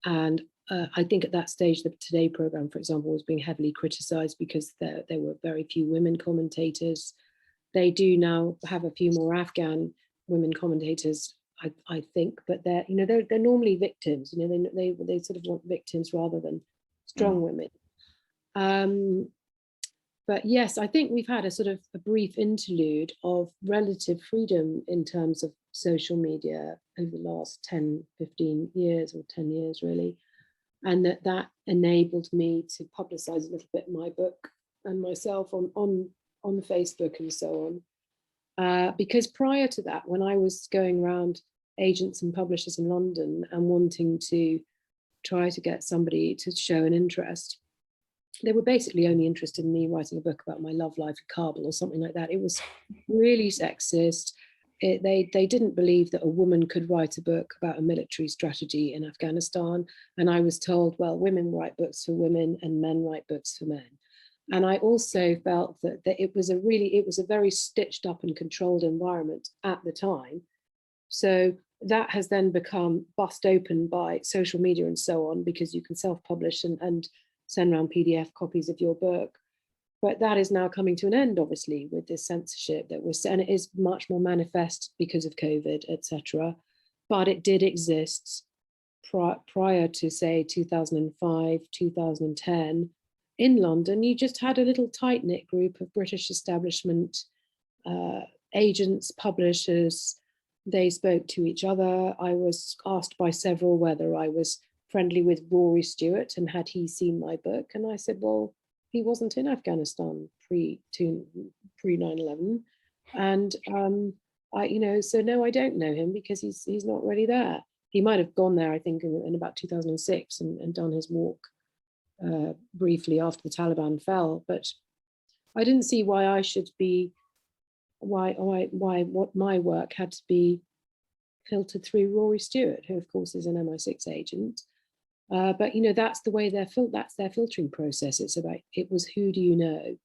And I think at that stage, the Today programme, for example, was being heavily criticised because there were very few women commentators. They do now have a few more Afghan women commentators, I think, but they're normally victims. They sort of want victims rather than strong women. But yes, I think we've had a sort of a brief interlude of relative freedom in terms of social media over the last 10, 15 years, or 10 years really. And that enabled me to publicize a little bit my book and myself on Facebook and so on. Because prior to that, when I was going around agents and publishers in London and wanting to try to get somebody to show an interest, they were basically only interested in me writing a book about my love life in Kabul or something like that. It was really sexist. They didn't believe that a woman could write a book about a military strategy in Afghanistan. And I was told, well, women write books for women and men write books for men. And I also felt that it was a very stitched up and controlled environment at the time. So that has then become bust open by social media and so on, because you can self-publish and send around PDF copies of your book. But that is now coming to an end, obviously, with this censorship and it is much more manifest because of COVID, etc. But it did exist prior to, say, 2005, 2010. In London, you just had a little tight-knit group of British establishment agents, publishers. They spoke to each other. I was asked by several whether I was friendly with Rory Stewart and had he seen my book. And I said, well, he wasn't in Afghanistan pre 9/11. And so no, I don't know him because he's not really there. He might have gone there, I think, in about 2006 and done his walk briefly after the Taliban fell. But I didn't see why I should be, what my work had to be filtered through Rory Stewart, who of course is an MI6 agent. But that's the way that's their filtering process. It's about, it was who do you know,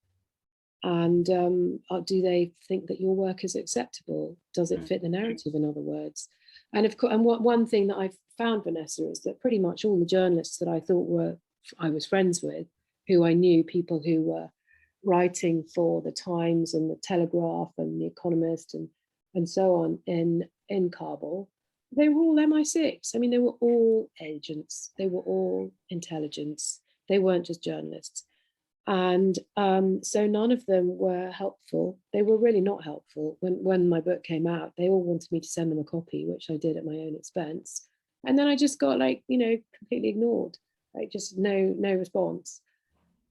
and do they think that your work is acceptable? Does it fit the narrative, in other words? And of course, and one thing that I've found, Vanessa, is that pretty much all the journalists that I thought I was friends with, who I knew, people who were writing for the Times and the Telegraph and the Economist and so on in Kabul, they were all MI6. I mean, they were all agents. They were all intelligence. They weren't just journalists. And so none of them were helpful. They were really not helpful. When my book came out, they all wanted me to send them a copy, which I did at my own expense. And then I just got, like, you know, completely ignored, like just no response.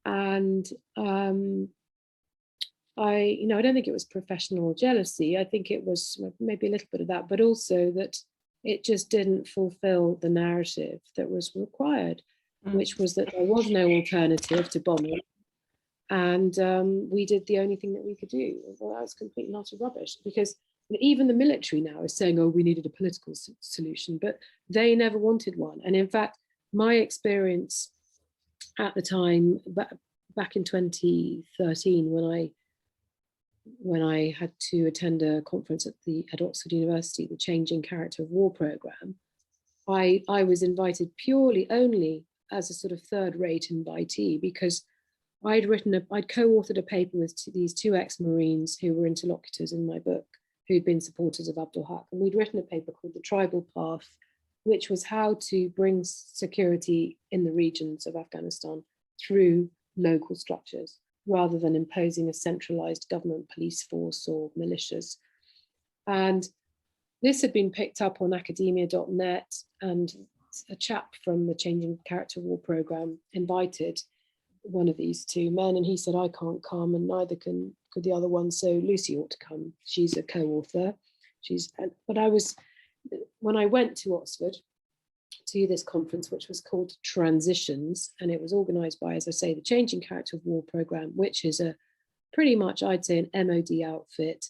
And I don't think it was professional jealousy. I think it was maybe a little bit of that, but also that it just didn't fulfill the narrative that was required, which was that there was no alternative to bombing. And we did the only thing that we could do. Well, that was complete and utter rubbish, because even the military now is saying, oh, we needed a political solution, but they never wanted one. And in fact, my experience at the time, back in 2013, when I had to attend a conference at Oxford University, the Changing Character of War programme, I was invited purely only as a sort of third-rate invitee, because I'd co-authored a paper with these two ex-Marines who were interlocutors in my book, who'd been supporters of Abdul Haq. And we'd written a paper called The Tribal Path, which was how to bring security in the regions of Afghanistan through local structures, rather than imposing a centralized government police force or militias. And this had been picked up on academia.net, and a chap from the Changing Character War programme invited one of these two men, and he said, I can't come, and neither could the other one, so Lucy ought to come. She's a co-author. When I went to Oxford to this conference, which was called Transitions, and it was organised by, as I say, the Changing Character of War programme, which is a pretty much, I'd say, an MOD outfit.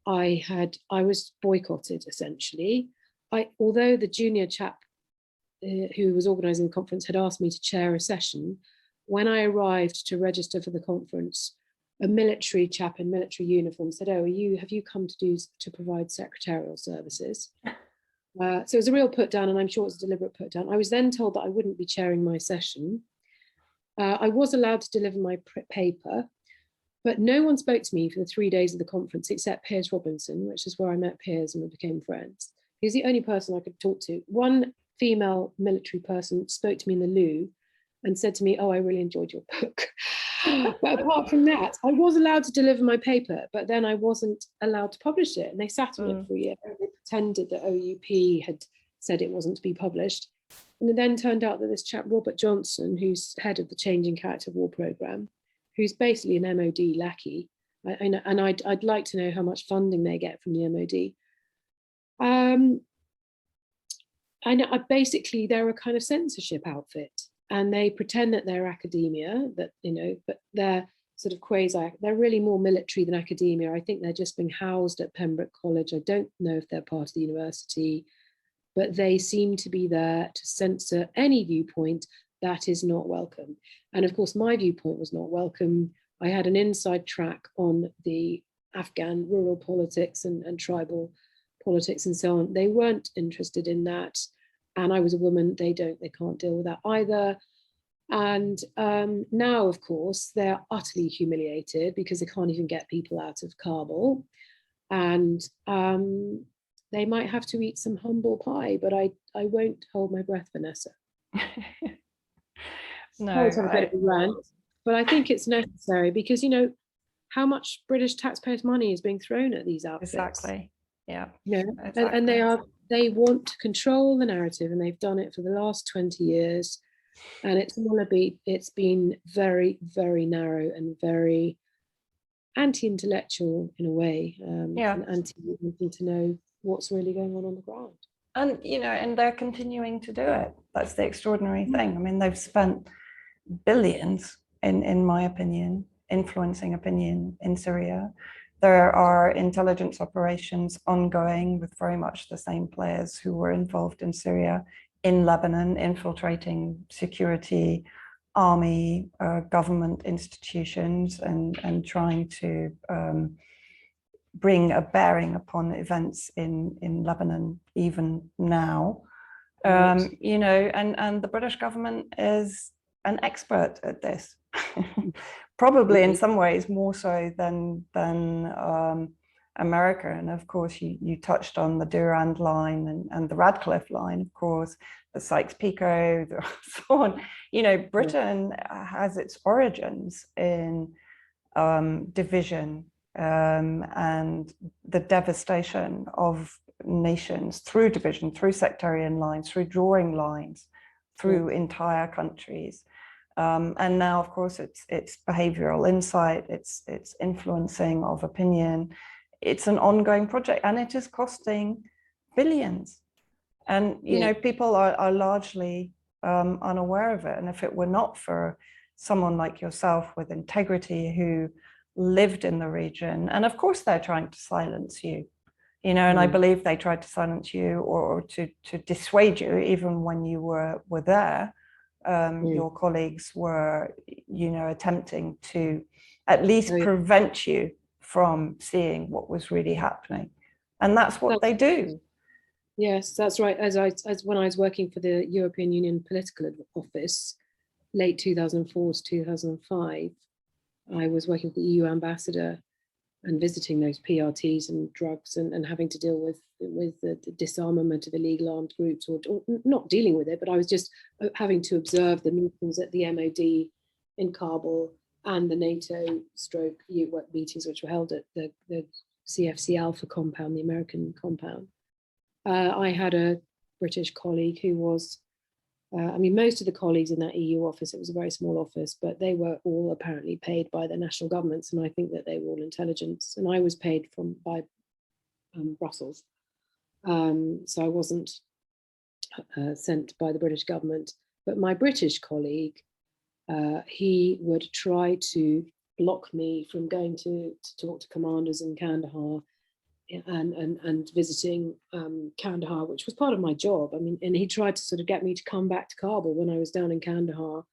I was boycotted, essentially. Although the junior chap who was organising the conference had asked me to chair a session, when I arrived to register for the conference, a military chap in military uniform said, oh, have you come to provide secretarial services? So it was a real put down, and I'm sure it was a deliberate put down. I was then told that I wouldn't be chairing my session. I was allowed to deliver my paper, but no one spoke to me for the 3 days of the conference except Piers Robinson, which is where I met Piers and we became friends. He was the only person I could talk to. One female military person spoke to me in the loo and said to me, oh, I really enjoyed your book. But apart from that, I was allowed to deliver my paper, but then I wasn't allowed to publish it. And they sat on it for a year. They pretended that OUP had said it wasn't to be published. And it then turned out that this chap, Robert Johnson, who's head of the Changing Character War programme, who's basically an MOD lackey, and I'd like to know how much funding they get from the MOD. Basically, they're a kind of censorship outfit. And they pretend that they're academia, but they're sort of they're really more military than academia. I think they're just being housed at Pembroke College. I don't know if they're part of the university, but they seem to be there to censor any viewpoint that is not welcome. And of course, my viewpoint was not welcome. I had an inside track on the Afghan rural politics and tribal politics and so on. They weren't interested in that. And I was a woman, they can't deal with that either. And now, of course, they're utterly humiliated because they can't even get people out of Kabul. And they might have to eat some humble pie, but I won't hold my breath, Vanessa. No, I have a bit of a rant, but I think it's necessary because, how much British taxpayers' money is being thrown at these outfits. Exactly. Yeah. Exactly. And they want to control the narrative, and they've done it for the last 20 years. And it's been very, very narrow and very anti-intellectual in a way, and anti-wanting to know what's really going on the ground. And, and they're continuing to do it. That's the extraordinary thing. I mean, they've spent billions, in my opinion, influencing opinion in Syria. There are intelligence operations ongoing with very much the same players who were involved in Syria, in Lebanon, infiltrating security, army, government institutions, and trying to bring a bearing upon events in Lebanon even now. And the British government is an expert at this. probably in some ways more so than America. And of course, you touched on the Durand line and the Radcliffe line, of course, the Sykes-Picot, so on. You know, Britain has its origins in division and the devastation of nations through division, through sectarian lines, through drawing lines, through entire countries. And now, of course, it's behavioral insight, it's influencing of opinion. It's an ongoing project, and it is costing billions. And, you know, people are largely unaware of it. And if it were not for someone like yourself with integrity who lived in the region, and of course they're trying to silence you, you know, and I believe they tried to silence you or to dissuade you even when you were there. Your colleagues were, you know, attempting to at least prevent you from seeing what was really happening. And that's what they do. Yes, that's right. As when I was working for the European Union Political Office, late 2004 to 2005, I was working with the EU ambassador and visiting those PRTs and drugs and having to deal with the disarmament of illegal armed groups, or not dealing with it, but I was just having to observe the meetings at the MOD in Kabul and the NATO stroke meetings, which were held at the CFC Alpha compound, the American compound. I had a British colleague who was, I mean, most of the colleagues in that EU office, it was a very small office, but they were all apparently paid by the national governments. And I think that they were all intelligence. And I was paid by Brussels. So I wasn't sent by the British government. But my British colleague, he would try to block me from going to talk to commanders in Kandahar and visiting Kandahar, which was part of my job. I mean, and he tried to sort of get me to come back to Kabul when I was down in Kandahar,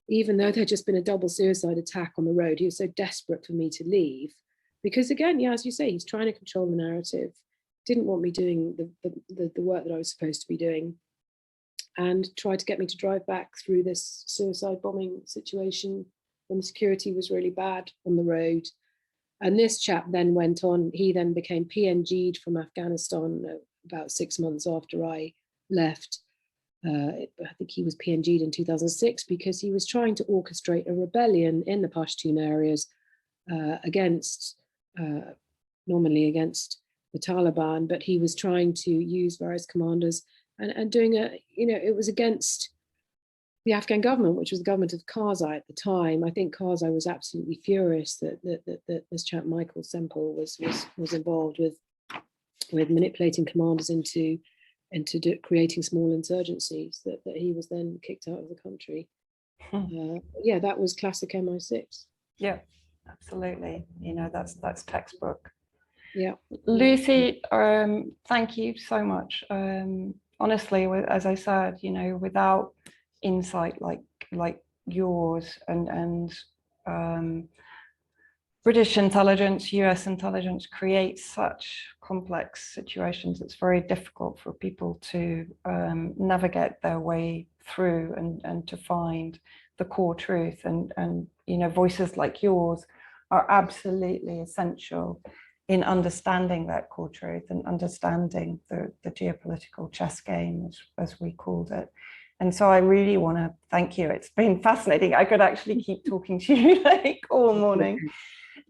even though there'd just been a double suicide attack on the road. He was so desperate for me to leave because, again, yeah, as you say, he's trying to control the narrative, didn't want me doing the work that I was supposed to be doing, and tried to get me to drive back through this suicide bombing situation when the security was really bad on the road. And this chap then went on, he then became PNG'd from Afghanistan about 6 months after I left. I think he was PNG'd in 2006 because he was trying to orchestrate a rebellion in the Pashtun areas normally against the Taliban, but he was trying to use various commanders and doing it was against the Afghan government, which was the government of Karzai at the time. I think Karzai was absolutely furious that this chap Michael Semple was involved with manipulating commanders into creating small insurgencies that he was then kicked out of the country. Yeah, that was classic MI6. Yeah, absolutely. You know, that's textbook. Yeah, Lucy, thank you so much. Honestly, as I said, you know, without insight like yours and British intelligence, US intelligence creates such complex situations. It's very difficult for people to navigate their way through and to find the core truth. And you know, voices like yours are absolutely essential in understanding that core truth and understanding the geopolitical chess game, as we called it. And so I really want to thank you. It's been fascinating. I could actually keep talking to you like all morning.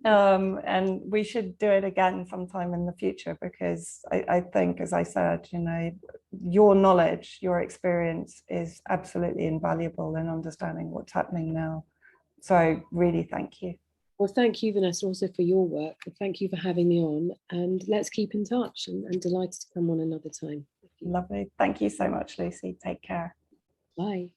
And we should do it again sometime in the future, because I think, as I said, you know, your knowledge, your experience is absolutely invaluable in understanding what's happening now. So really, thank you. Well, thank you, Vanessa, also for your work. Thank you for having me on, and let's keep in touch, and delighted to come on another time. Lovely. Thank you so much, Lucy. Take care. Bye.